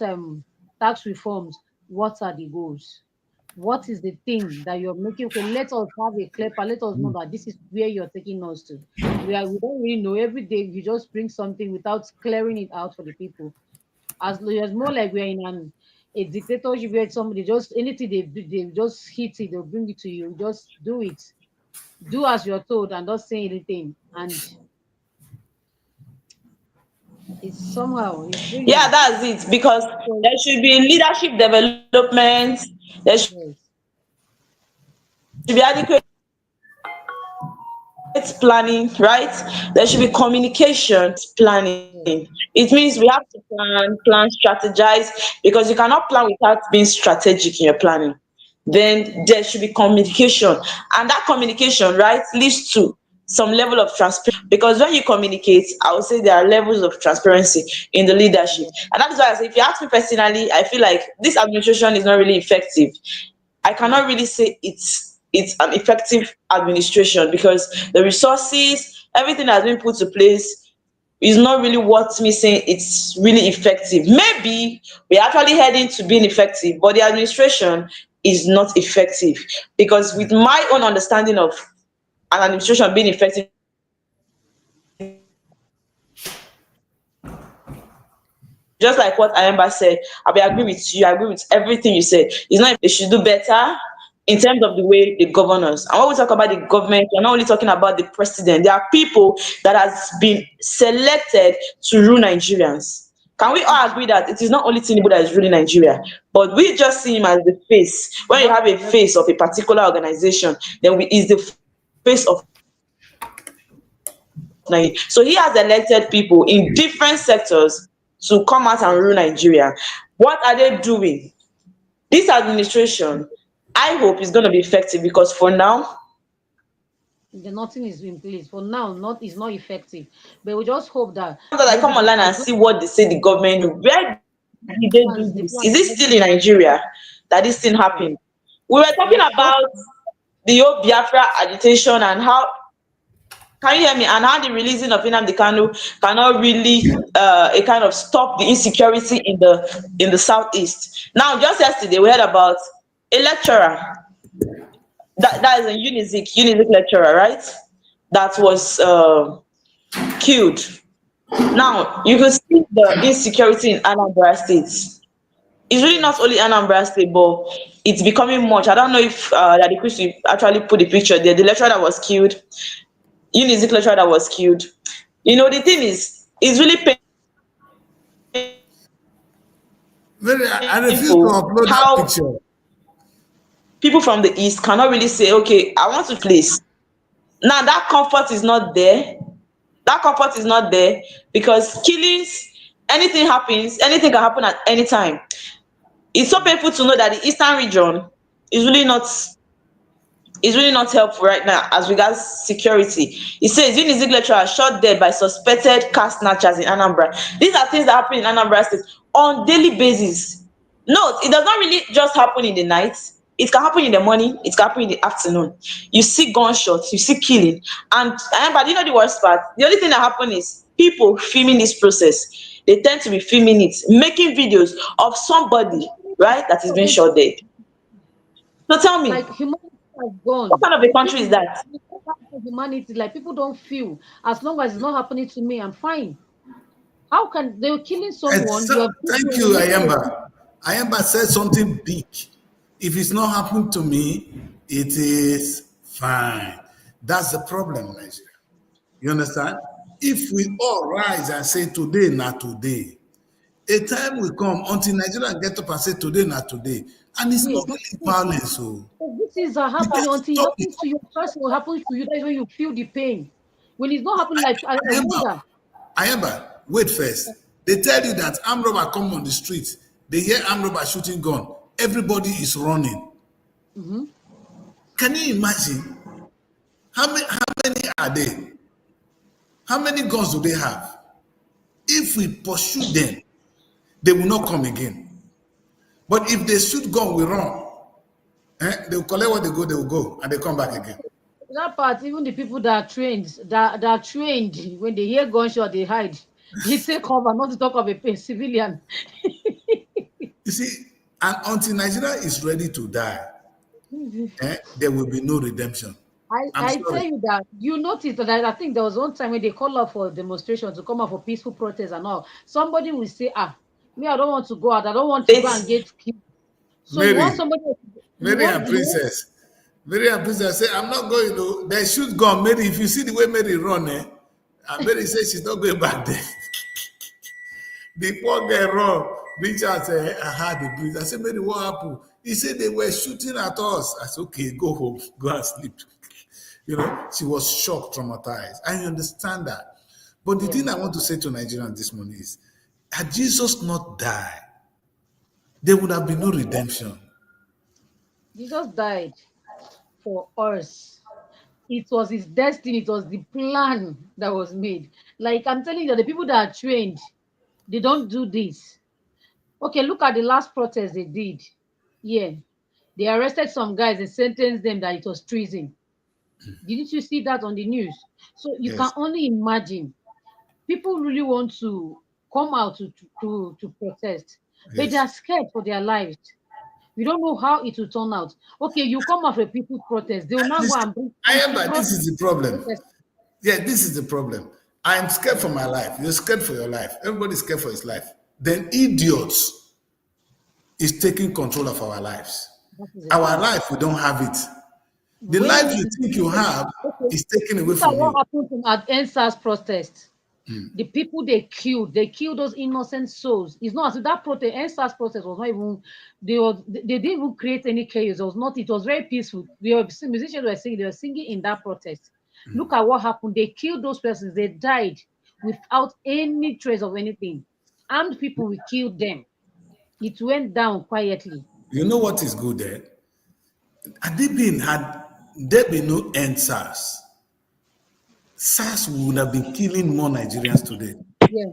tax reforms. What are the goals? What is the thing that you're making? Okay, let us have a clear plan. Let us know that this is where you're taking us to. We don't really know. Every day you just bring something without clearing it out for the people. As more like we're in a dictatorship where somebody just anything they just hit it, they'll bring it to you. Just do it, do as you're told and don't say anything. And it's somehow it's Yeah, really that's it. Because so there should be leadership development. There should be adequate yes. resources. There should be adequate planning, right? There should be communication, planning. Yes. It means we have to plan, strategize, because you cannot plan without being strategic in your planning. Then there should be communication, and that communication, right, leads to some level of transparency, because when you communicate, I would say there are levels of transparency in the leadership. Yes. And that is why I say, if you ask me personally, I feel like this administration is not really effective. I cannot really say it's an effective administration, because the resources, everything has been put to place, is not really what me saying it's really effective. Maybe we're actually heading to being effective, but the administration is not effective. Because with my own understanding of an administration being effective, just like what Ayemba said, I will agree with you. I agree with everything you said. It's not effective. They should do better in terms of the way they govern us. And when we talk about the government, we're not only talking about the president. There are people that has been selected to rule Nigerians. Can we all agree that it is not only Tinubu that is ruling Nigeria? But we just see him as the face. When you have a face of a particular organization, then we is the face of Nigeria. So he has elected people in different sectors to come out and rule Nigeria. What are they doing? This administration, I hope is going to be effective, because for now, Nothing is in place for now. Not is not effective, but we just hope that now that I maybe come online by and see what they say the government do, where did they do the this? plan Is it still in Nigeria that this thing yes, happened? We were talking yes, just about the whole Biafra agitation, and how, can you hear me? And how the releasing of Nnamdi Kanu cannot really a kind of stop the insecurity in the southeast. Now, just yesterday we heard about a lecturer, that is a Unizik lecturer, right? That was killed. Now you can see the insecurity in Anambra State. It's really not yes. only Anambra State, but it's becoming much. I don't know if Daddy Chris will actually put the picture there. The lecturer that was killed, Unizik lecturer that was killed. You know, the thing is, it's really Mary, I refuse to painful upload that how picture. people from the east cannot really say, okay, I want to place. Now that comfort is not there. That comfort is not there, because killings, anything can happen at any time. It's so painful to know that the eastern region is really not is really not helpful right now as regards security. It says Unizik lecturer shot dead by suspected car snatchers in Anambra. These are things that happen in Anambra State on daily basis. Note, it does not really just happen in the night. It can happen in the morning, it can happen in the afternoon. You see gunshots, you see killing. And but you know the worst part? The only thing that happen is people filming this process. They tend to be filming it, making videos of somebody, right, that is being They shot dead. So tell like me, humanity has what gone. kind of a country is People that? humanity, like people don't feel as long as it's not happening to me, I'm fine. How can they're killing someone? You have Thank you're you, making a Ayamba. Ayamba said something big. If it's not happening to me, it is fine. That's the problem, Nigeria. You understand? If we all rise and say today, not today, a time will come until Nigeria get up and say today, not today. And it's today. not It's not really today. violence. So This is we can happening until it stop it. happens to you. First, what happens to you, that's when you feel the pain. When it's not happening, like I Ayamba, wonder. Ayamba, wait first. They tell you that armed robber come on the street. They hear armed robber shooting gun. Everybody is running. Mhm. Can you imagine how many are they? How many guns do they have? If we pursue them, they will not come again. But if they shoot gun, we run. They will collect what they will go, and they come back again. That part, even the people that are trained, that are trained, when they hear gunshot, they hide. They take cover, not to talk of a civilian. You see, and until Nigeria is ready to die, there will be no redemption. I'm I tell sorry. you that you notice that I think there was one time when they call up for demonstration to come out for peaceful protest and all. Somebody will say, "Ah, me, I don't want to go out. I don't want to go and It's get killed." So you want Mary, somebody, Mary and you want Princess. Mary and Princess say, I'm not going to. They shoot gun. Mary, if you see the way Mary run, and Mary says she's not going back there. The poor girl run. Reach out, say, I had the breeze. I said, Mary, what happened? He said they were shooting at us. I said, okay, go home, go and sleep. She was shocked, traumatized. I understand that. But the Yeah. thing I want to say to Nigerians this morning is, had Jesus not died, there would have been no redemption. Jesus died for us. It was his destiny, it was the plan that was made. Like I'm telling you, the people that are trained, they don't do this. Okay, look at the last protest they did. Yeah. They arrested some guys and sentenced them that it was treason. Didn't you see that on the news? So you can Yes, only imagine people really want to come out to protest, but they yes. are scared for their lives. We don't know how it will turn out. Okay, you come out for a people protest, they will now go This, and bring I am that. anti This is the problem. protest. Yeah, this is the problem. I'm scared for my life. You're scared for your life. Everybody's scared for his life. Then idiots is taking control of our lives. That is the Our truth. life, we don't have it. The life When you think you have okay, is taken away look at from what you. happened at NSAS protest. The people they killed those innocent souls. It's not as if that protest, NSAS protest was not even they didn't even create any chaos. It was not, it was very peaceful. The musicians were singing, they were singing in that protest. Look at what happened. They killed those persons, they died without any trace of anything. Armed people we killed them. It went down quietly. You know what is good there? Had there been no end SARS would have been killing more Nigerians today. Yeah.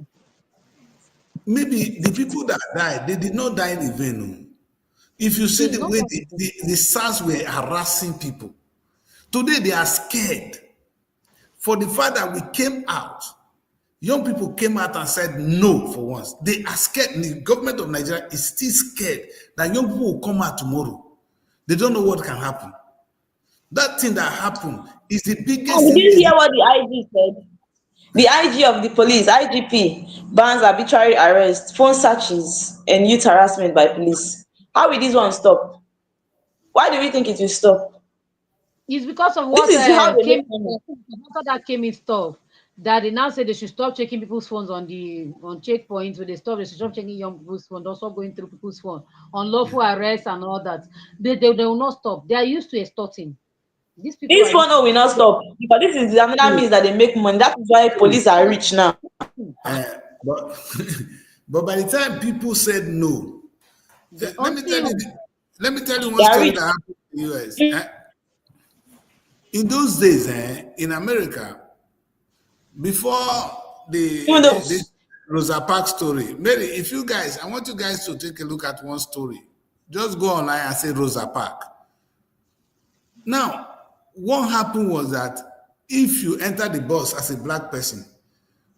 Maybe the people that died, they did not die in vain. No. If you see They did the not way come the SARS were harassing people, today they are scared. For the fact that we came out, young people came out and said no for once. They are scared. The government of Nigeria is still scared that young people will come out tomorrow. They don't know what can happen. That thing that happened is the biggest And did thing. you hear what the IG said? The IG of the police, IGP, bans arbitrary arrest, phone searches, and youth harassment by police. How will this one stop? Why do we think it will stop? It's because of This what is how they came make money. after that came in stuff that they now say they should stop checking people's phones on checkpoints. When they should stop checking young people's phones, don't stop going through people's phone, unlawful arrests and all that. They will not stop. They are used to extorting. These people This are used one to oh will not stop because this is another means that they make money. That is why police are rich now. Uh, but but by the time people said no, the let me tell until you, let me tell you They one are story rich. that happened in the US. In those days, in America, before Even though this Rosa Parks story, Mary, if you guys, I want you guys to take a look at one story. Just go online and say Rosa Parks. Now, what happened was that if you enter the bus as a black person,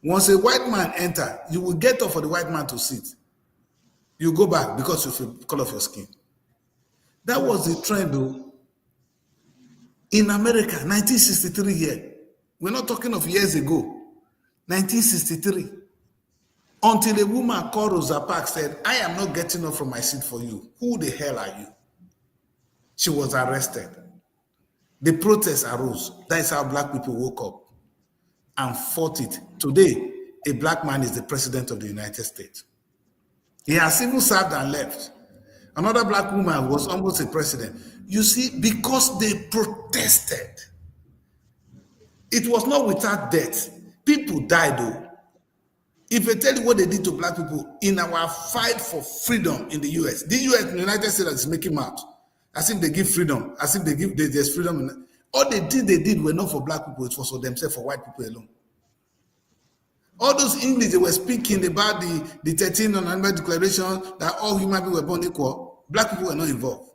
once a white man enter, you will get up for the white man to sit. You go back because of the color of your skin. That yeah, was the trend though. In America, 1963 here. We're not talking of years ago. 1963. Until a woman called Rosa Parks said, I am not getting up from my seat for you. Who the hell are you? She was arrested. The protest arose. That is how black people woke up and fought it. Today, a black man is the president of the United States. He has even served and left. Another black woman was almost a president. You see, because they protested, it was not without death. People died though. If I tell you what they did to black people in our fight for freedom in the US, the US, the United States is making out as if they give freedom, as if there's freedom. All they did were not for black people, it was for themselves, for white people alone. All those English they were speaking about the 13 Amendment Declaration that all human beings were born equal, black people were not involved.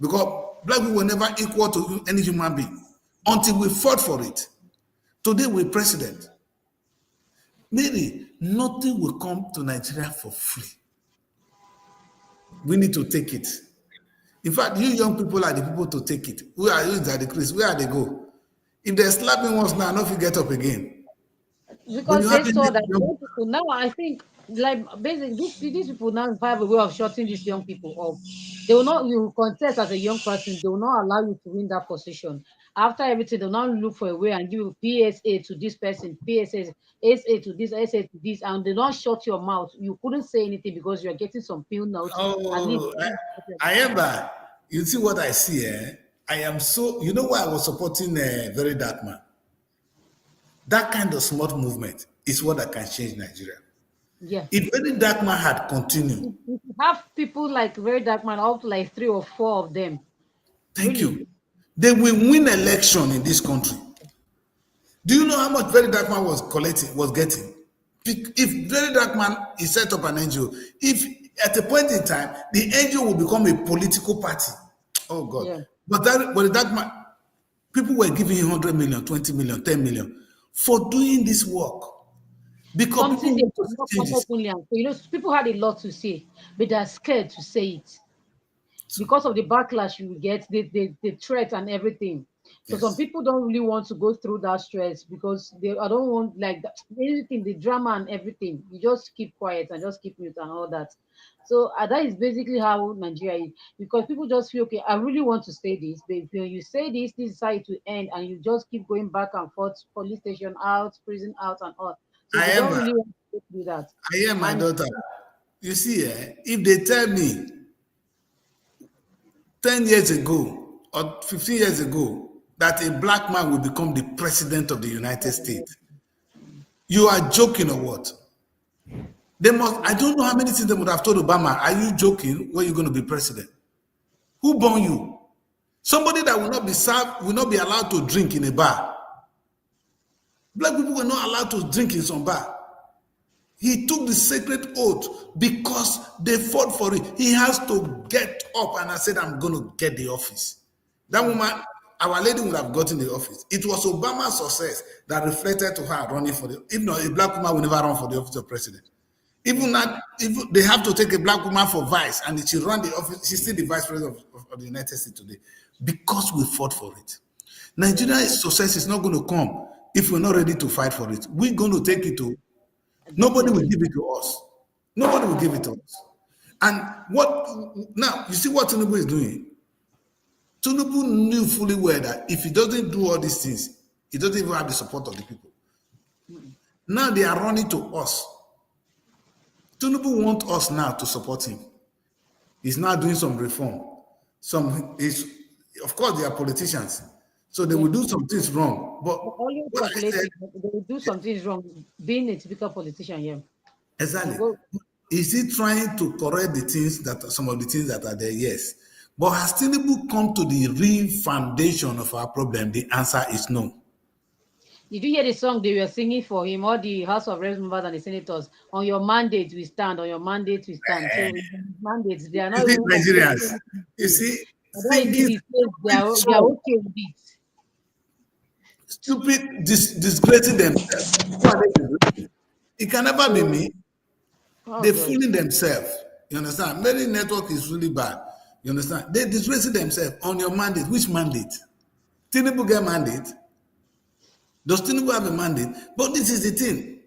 Because black people were never equal to any human being until we fought for it. Today we're president. Maybe nothing will come to Nigeria for free. We need to take it. In fact, you young people are the people to take it. Where are you that decrease? Where are they go? If they're slapping once now, not if you get up again. But because you they haven't saw that young young people now. I think like basically these people now have a way of shutting these young people up. They will not you contest as a young person. They will not allow you to win that position. After everything, they'll now look for a way and give you PSA to this person, PSA, SA to this, SA to this, and they don't shut your mouth. You couldn't say anything because you're getting some pill notes and leave. Oh, I ever, you see what I see, eh? I am so, you know why I was supporting a very dark man? That kind of smart movement is what that can change Nigeria. Yeah. If very dark man had continued, If you have people like very dark man, up to like 3 or 4 of them, thank really. you, they will win election in this country. Do you know how much very dark man was getting? If very dark man is set up an NGO, if at a point in time the NGO will become a political party, oh God! Yeah. But the dark man, people were giving him 100 million, 20 million, 10 million for doing this work because Something people they want to could not see come changes. openly and say. People had a lot to say, but they're scared to say it because of the backlash you will get, the threat and everything. So some Yes, people don't really want to go through that stress because I don't want like that, anything, the drama and everything. You just keep quiet and just keep mute and all that. So that is basically how Nigeria is, because people just feel, okay, I really want to say this, but if you say this is how it will end, and you just keep going back and forth, police station out, prison out, and all. So I they don't am. really want to do that. I hear my And daughter. You see, if they tell me 10 years ago or 15 years ago that a black man will become the president of the United States, you are joking or what? They must, I don't know how many things they would have told Obama. Are you joking? When you're going to be president? Who born you? Somebody that will not be served, will not be allowed to drink in a bar. Black people were not allowed to drink in some bar. He took the sacred oath because they fought for it. He has to get up and I said, I'm going to get the office. That woman, our lady would have gotten the office. It was Obama's success that reflected to her running for the, if not, a black woman will never run for the office of president. Even that, if they have to take a black woman for vice and she run the office, she's still the vice president of the United States today because we fought for it. Nigeria's success is not going to come if we're not ready to fight for it. We're going to take it to, nobody will definitely, give it to us. Nobody will give it to us. And what, now, you see what Tinubu is doing? Tinubu knew fully well that if he doesn't do all these things, he doesn't even have the support of the people. Now they are running to us. Tinubu wants us now to support him. He's now doing some reform. Of course, they are politicians, so they yeah. will do some things wrong. But Always what I said, calculating. They will do some things wrong. Being a typical politician, yeah. You exactly, go. is he trying to correct the things that some of the things that are there? Yes. But has Tinubu come to the real foundation of our problem? The answer is no. Did you hear the song they were singing for him, all the House of Reps members and the senators? On your mandate we stand. On your mandate we stand. So mandates, they are You not see, even Nigerians, complaining. you see, Whether it is thinking his case, stupid they are so okay with it. stupid, disgracing themselves. Who are they disgracing? It can never be me. Oh They're God. fooling themselves. You understand? Many network is really bad. You understand? They're disgracing themselves on your mandate. Which mandate? Tinubu get mandate? Does Tinubu have a mandate? But this is the thing.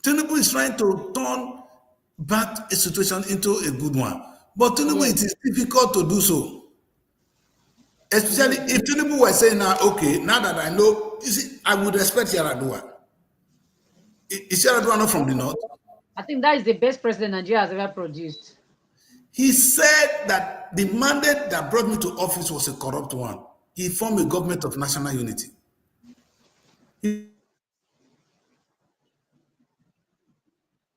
Tinubu is trying to turn bad situation into a good one. But Tinubu, Yes. it is difficult to do so. Especially Yes. if Tinubu was saying now, okay, now that I know, you see, I would respect Yaradua. Is Yaradua not from the north? I think that is the best president Nigeria has ever produced. He said that the mandate that brought me to office was a corrupt one. He formed a government of national unity. He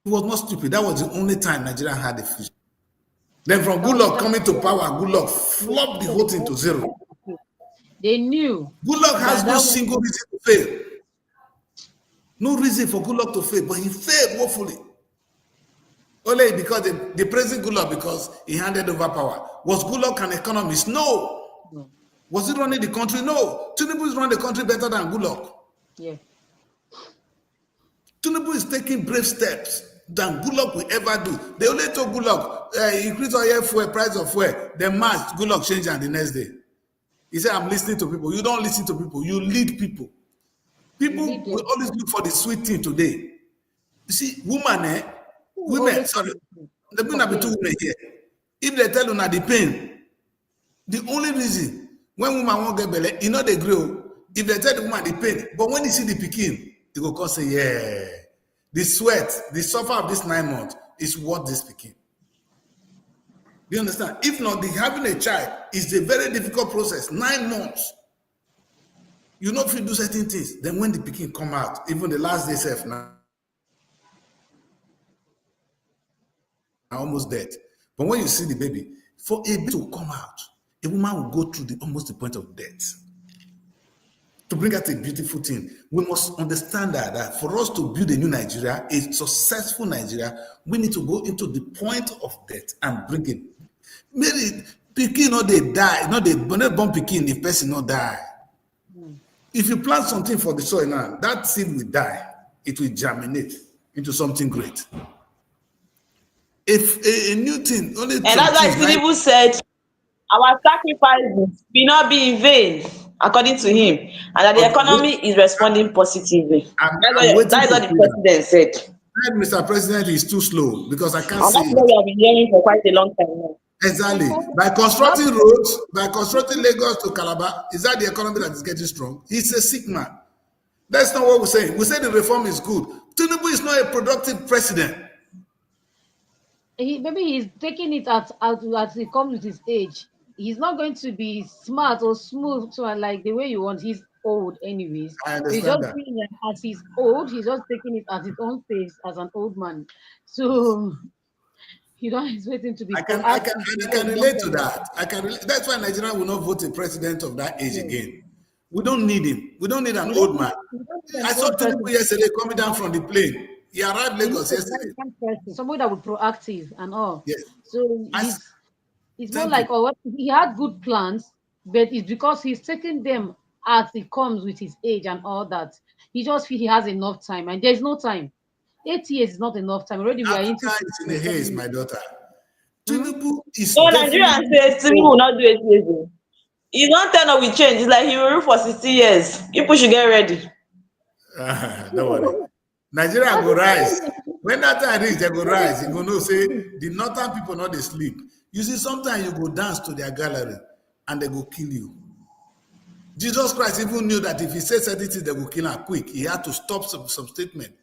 was not stupid. That was the only time Nigeria had a fusion. Then from That was the Goodluck time coming to power, Goodluck flopped the whole thing to zero. they knew Goodluck has that no that was single reason to fail. No reason for Goodluck to fail, but he failed woefully. Only because they praising Goodluck because he handed over power. Was Goodluck an economist? No. no. Was he running the country? No. Tinubu is running the country better than Goodluck. Yeah. Tinubu is taking brave steps than Goodluck will ever do. They only told Goodluck, increase oil fuel, price of fuel. Then March, Goodluck changed and the next day. He said, I'm listening to people. You don't listen to people. You lead people. You People lead will them. always look for the sweet thing today. You see, Who will women, always sorry, there may not be two complain? women here. If they tell you now the pain, the only reason when woman won't get belly, you know they grow. If they tell the woman the pain, but when you see the pikin, you go come say, yeah, the sweat, the suffer of this 9 months is worth this pikin. Do you understand? If not, having a child is a very difficult process. 9 months. You know if you do certain things, then when the pikin come out, even the last day self now almost dead. But when you see the baby, for a baby to come out, a woman will go through almost the point of death. To bring out a beautiful thing, we must understand that for us to build a new Nigeria, a successful Nigeria, we need to go into the point of death and bring it. Maybe pikin not they die, not they born pikin, the person not die. If you plant something for the soil now, that seed will die. It will germinate into something great. If a new thing, only And that's why Tinubu said, our sacrifices will not be in vain, according to him, and that the economy is responding positively. That is what the president said. Mr. President is too slow because I can't And say that's what it. we have been hearing for quite a long time now. Exactly. By constructing roads, by constructing Lagos to Calabar, is that the economy that is getting strong? He's a sick man. That's not what we're saying. We say the reform is good. Tinubu is not a productive president. Maybe he's taking it as he comes with his age. He's not going to be smart or smooth to like the way you want. He's old anyways. I So he's understand just that. doing it as he's old. He's just taking it at his own pace as an old man. So you don't expect him to be I can relate to that. That's why Nigeria will not vote a president of that age again. We don't need him. We don't need an old man. I saw Tinubu yesterday coming down from the plane. He arrived Lagos yesterday. Somebody that was proactive and all. Yes. So it's more like, he had good plans, but it's because he's taking them as it comes with his age and all that. He just feel he has enough time, and there's no time. 8 years is not enough time. Already we are into. Africa is in a haze, my daughter. Tinubu is. So Nigerian says Tinubu will not do 8 years. He's not turn up with change. It's like he will rule for 60 years. People should get ready. Don't worry. Nigeria will rise. When that time reach, they will rise. You go know say the northern people not they sleep. You see, sometimes you go dance to their gallery and they go kill you. Jesus Christ even knew that if he said certain things, they will kill him quick. He had to stop some statement.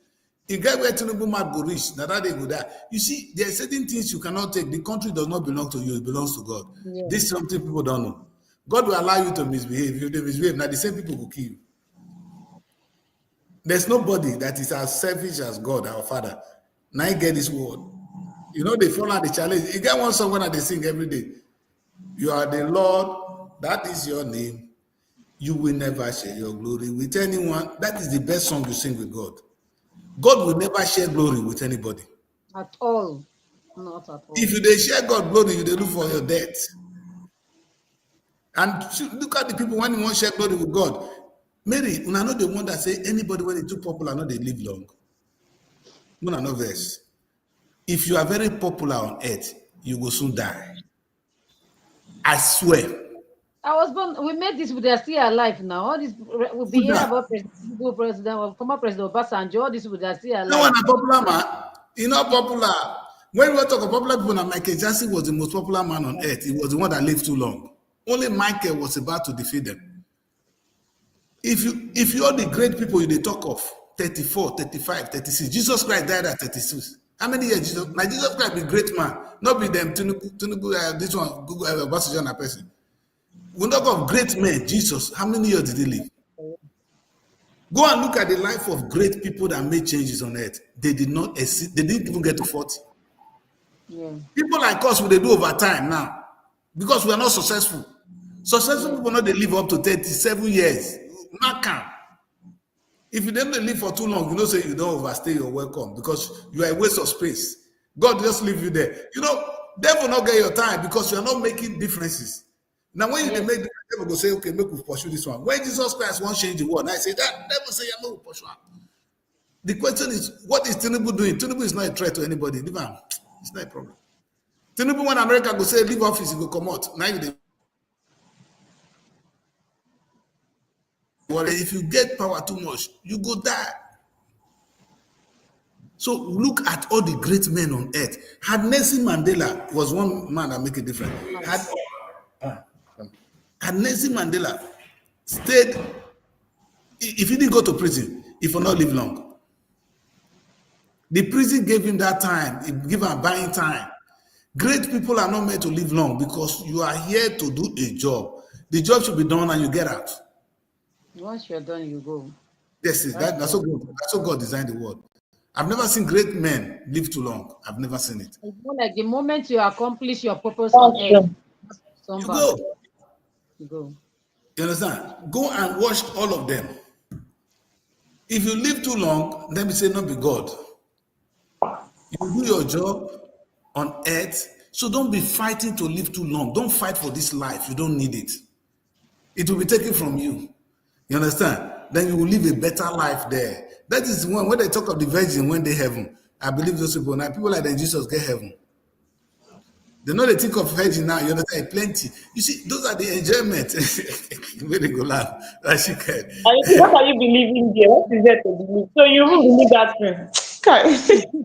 You get where Tinubu might go reach, now that they go die. You see, there are certain things you cannot take. The country does not belong to you, it belongs to God. Yeah. This is something people don't know. God will allow you to misbehave. If they misbehave, now the same people will kill you. There's nobody that is as selfish as God, our Father. Now you get this word. You know, they follow the challenge. You get one song when they sing every day. You are the Lord, that is your name. You will never share your glory with anyone. That is the best song you sing with God. God will never share glory with anybody. At all. Not at all. If you they share God glory, you they look for your death. And look at the people when you want to share glory with God. Mary, when I know the one that say anybody when they too popular, no, they live long. No, no verse. If you are very popular on earth, you will soon die. I swear. I was born. We made this, but they're still alive now. All this will be here about president, former president Obasanjo. All this, but they're still alive. No one a popular man. You're not popular. When we were talking popular people, Michael Jackson was the most popular man on earth. He was the one that lived too long. Only Michael was about to defeat them. If you all the great people they talk of 34, 35, 36, Jesus Christ died at 36. How many years Jesus? Now Jesus Christ be great man, not be them Tinubu, this one Google Obasanjo person. We talk of great men. Jesus, how many years did he live? Go and look at the life of great people that made changes on earth. They did not exceed, they didn't even get to 40. Yeah. People like us, will they do overtime now? Because we are not successful. Successful people not they live up to 37 years. If you don't live for too long, you know, say you don't overstay your welcome because you are a waste of space. God just leave you there. You know, devil not get your time because you are not making differences. Now, when you make difference, devil go say, okay, make we pursue this one. When Jesus Christ won't change the world, I say that devil say, yeah, no, pursue. The question is, what is Tinubu doing? Tinubu is not a threat to anybody. It's not a problem. Tinubu, when America go say leave office, he go come out. Now you if you get power too much, you go die. So look at all the great men on earth. Had Nelson Mandela was one man that make a difference. Had Nelson Mandela stayed, if he didn't go to prison, he will not live long. The prison gave him that time, it gave him buying time. Great people are not meant to live long because you are here to do a job. The job should be done and you get out. Once you're done, you go. Yes, That's that's true. so good. That's so God designed the world. I've never seen great men live too long. I've never seen it. It's more like the moment you accomplish your purpose on That's earth, true. turn You back. go. You go. You understand? Go and watch all of them. If you live too long, let me say, not be God. You do your job on earth. So don't be fighting to live too long. Don't fight for this life. You don't need it. It will be taken from you. You understand? Then you will live a better life there. That is when they talk of the virgin when they heaven. I believe those people now. People like that Jesus get heaven. They know they think of virgin now. You understand? Plenty. You see, those are the enjoyment. Where they go laugh. That she can. What are you believing there? What is there to believe? So you will believe that thing. Okay.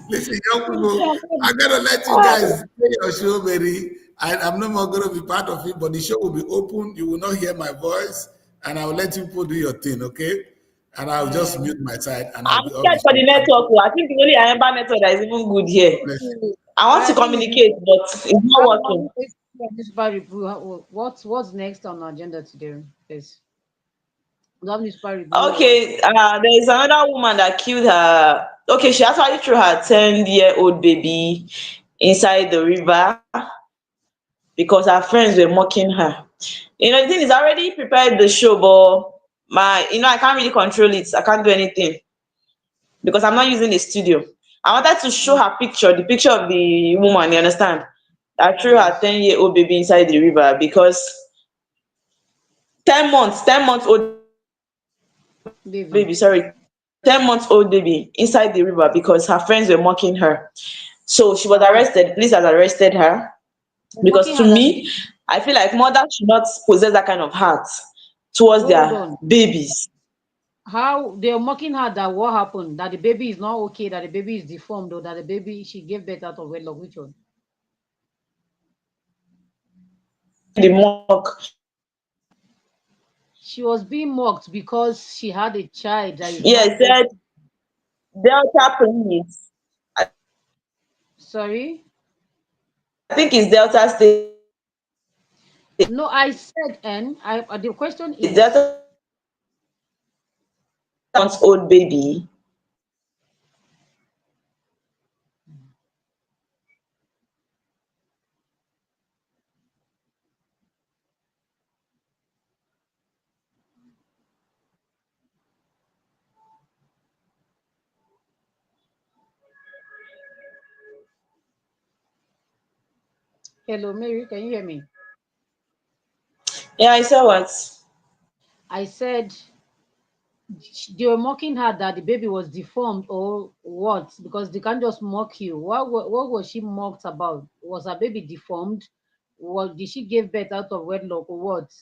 Listen, young people, I gotta let you Ah, guys play your show, Mary. I'm no more gonna be part of it, but the show will be open. You will not hear my voice, and I will let you people do your thing, okay? And I'll just Yeah. mute my side, and I'll I'm be off the scared for show. the network. Oh. I think the only Ayamba network that is even good here. Bless you. I want to I think communicate, but it's not working. newspaper review. What's next on the agenda today? Yes. We have newspaper review. What? Okay, there is another woman that killed her. Okay, she actually threw her 10-year-old baby inside the river because her friends were mocking her. The thing is, I already prepared the show, but I can't really control it. I can't do anything because I'm not using the studio. I wanted to show her picture, the picture of the woman, you understand? That threw her Yes. 10-year-old baby inside the river because 10 months old Baby. baby, sorry, 10 months old baby inside the river because her friends were mocking her. So she was And what? arrested. Police has arrested her They're because mocking to her that the me, I feel like mothers should not possess that kind of heart towards hold their on. babies. How they're mocking her that what happened? That the baby is not okay, that the baby is deformed, or that the baby she gave birth out of wedlock. Which one? The mock. She was being mocked because she had a child that is Yeah, not it okay. said Delta police. I Sorry? think it's Delta State. No, I said, and the question is, Delta months old baby. hello, Mary, can you hear me? Yeah, I saw what. I said they were mocking her that the baby was deformed or what? Because they can't just mock you. What was she mocked about? Was her baby deformed? What did she give birth out of wedlock or what?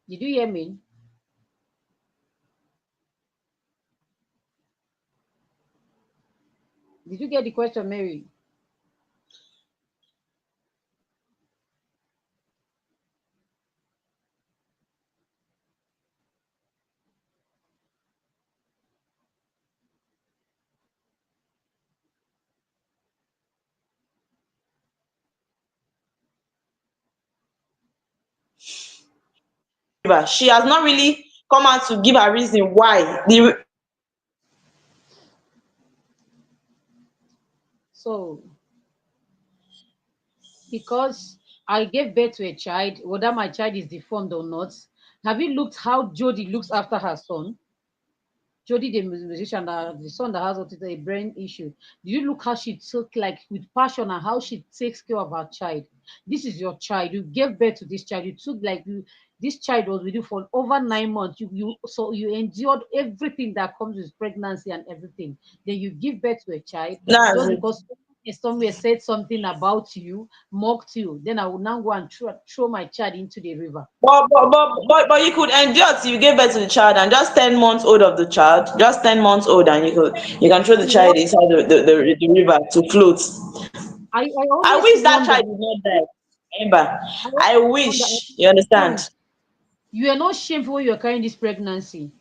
Did you hear me? Did you get the question, Mary? She has not really come out to give a reason why. So because I gave birth to a child, whether my child is deformed or not, have you looked how Jody looks after her son? Jody, the musician, the son that has autism, a brain issue. Do you look how she took, like, with passion and how she takes care of her child? This is your child. You gave birth to this child. You took, like, this child was with you for over 9 months. So you endured everything that comes with pregnancy and everything. Then you give birth to a child That's just it. because somewhere said something about you, mocked you. Then I will now go and throw my child into the river. But you could endure till you gave birth to the child and just 10 months old of the child, just 10 months old, and you can throw the See child what inside the river to float. I I always wish that wonder. child did not die. Remember, I I always wonder. wish you understand. You are not shameful when you are carrying this pregnancy.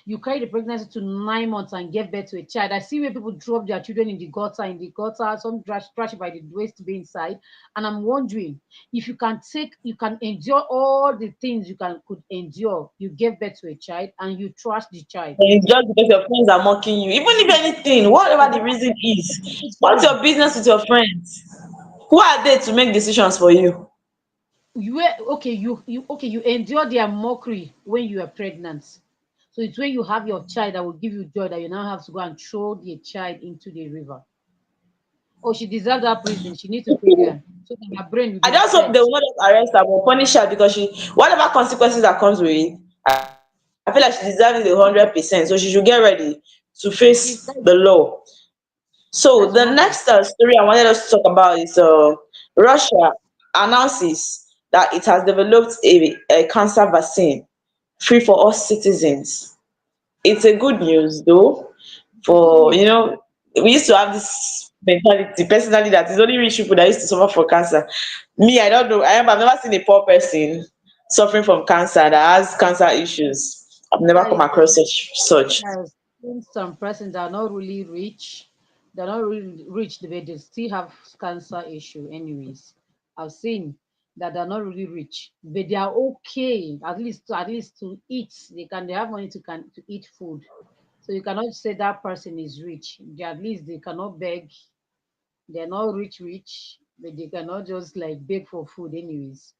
You carry the pregnancy to 9 months and give birth to a child. I see where people drop their children in the gutter, some trash by the waist to be inside. And I'm wondering if you can endure all the things could endure. You give birth to a child and you trash the child. And it's just because your friends are mocking you. Even if anything, whatever the reason is, what's your business with your friends? Who are they to make decisions for you? You endure their mockery when you are pregnant. So it's when you have your child that will give you joy that you now have to go and throw the child into the river. Oh, she deserves that prison. She needs to stay there so that her brain will I be just hope reset. they will not just arrest her or punish her because she, whatever consequences that comes with it, I feel like she deserves it 100%. So she should get ready to face She's the law. So that's the murder. next story I wanted us to talk about is Russia announces that it has developed a cancer vaccine free for all citizens. It's a good news though, It's a good for news. we used to have this mentality personally that it's only rich people that used to suffer from cancer. Me, I don't know. I've never seen a poor person suffering from cancer that has cancer issues. I've never That come is across such. Yes, since some persons are not really rich, they're not really rich, but they still have cancer issue anyways. I've seen that they're not really rich, but they are okay, at least to eat. They have money to eat food. So you cannot say that person is rich. At least they cannot beg. They're not rich, but they cannot just like beg for food anyways.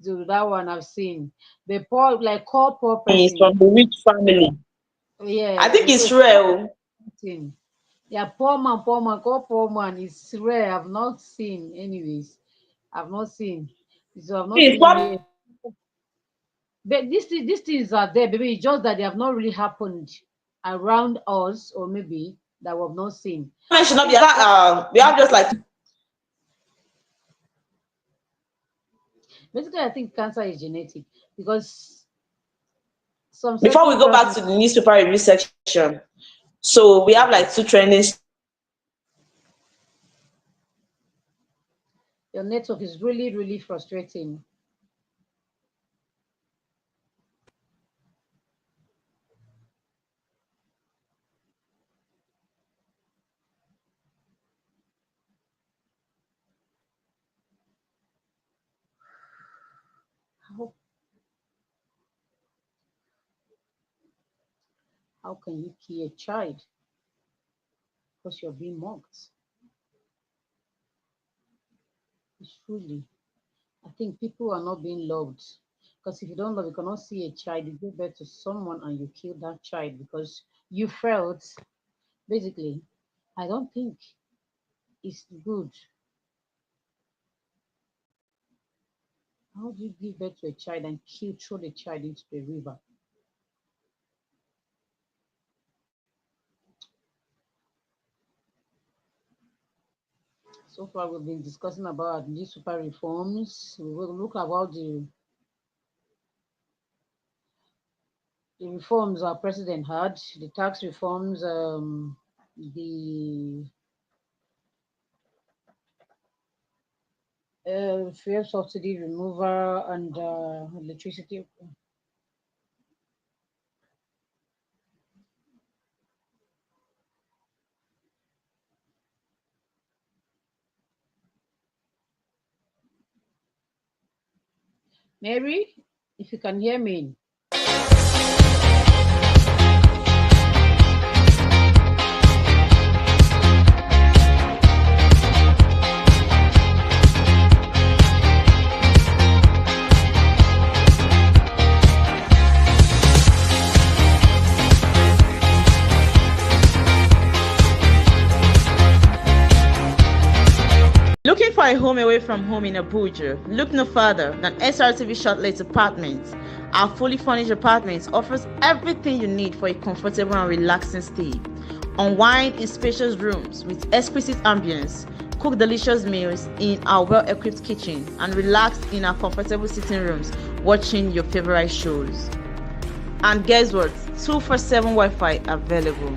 So that one I've seen. The poor, like call poor He's person. from the rich family. I Yeah, think so it's real. thing. Yeah, poor man is rare. I've not seen, anyways. I've not seen. So I've not It's seen probably any. But these things are there, baby. It's just that they have not really happened around us, or maybe that we have not seen. I should not be. think We have just like, basically I think cancer is genetic because some before we certain go back persons, to the newspaper review section. So we have like two trending. your network is really frustrating. How how can you kill a child because you're being mocked? It's truly. I think people are not being loved. Because if you don't love, you cannot see a child, you give birth to someone and you kill that child because you felt, basically, I don't think it's good. How do you give birth to a child and throw the child into the river? So far, we've been discussing about these super reforms. We will look about the reforms our president had, the tax reforms, the fuel subsidy removal, and electricity. Mary, if you can hear me. Looking for a home away from home in Abuja? Look no further than SRTV Shortlet Apartments. Our fully furnished apartments offers everything you need for a comfortable and relaxing stay. Unwind in spacious rooms with exquisite ambience. Cook delicious meals in our well-equipped kitchen and relax in our comfortable sitting rooms watching your favorite shows. And guess what? 247 Wi-Fi available.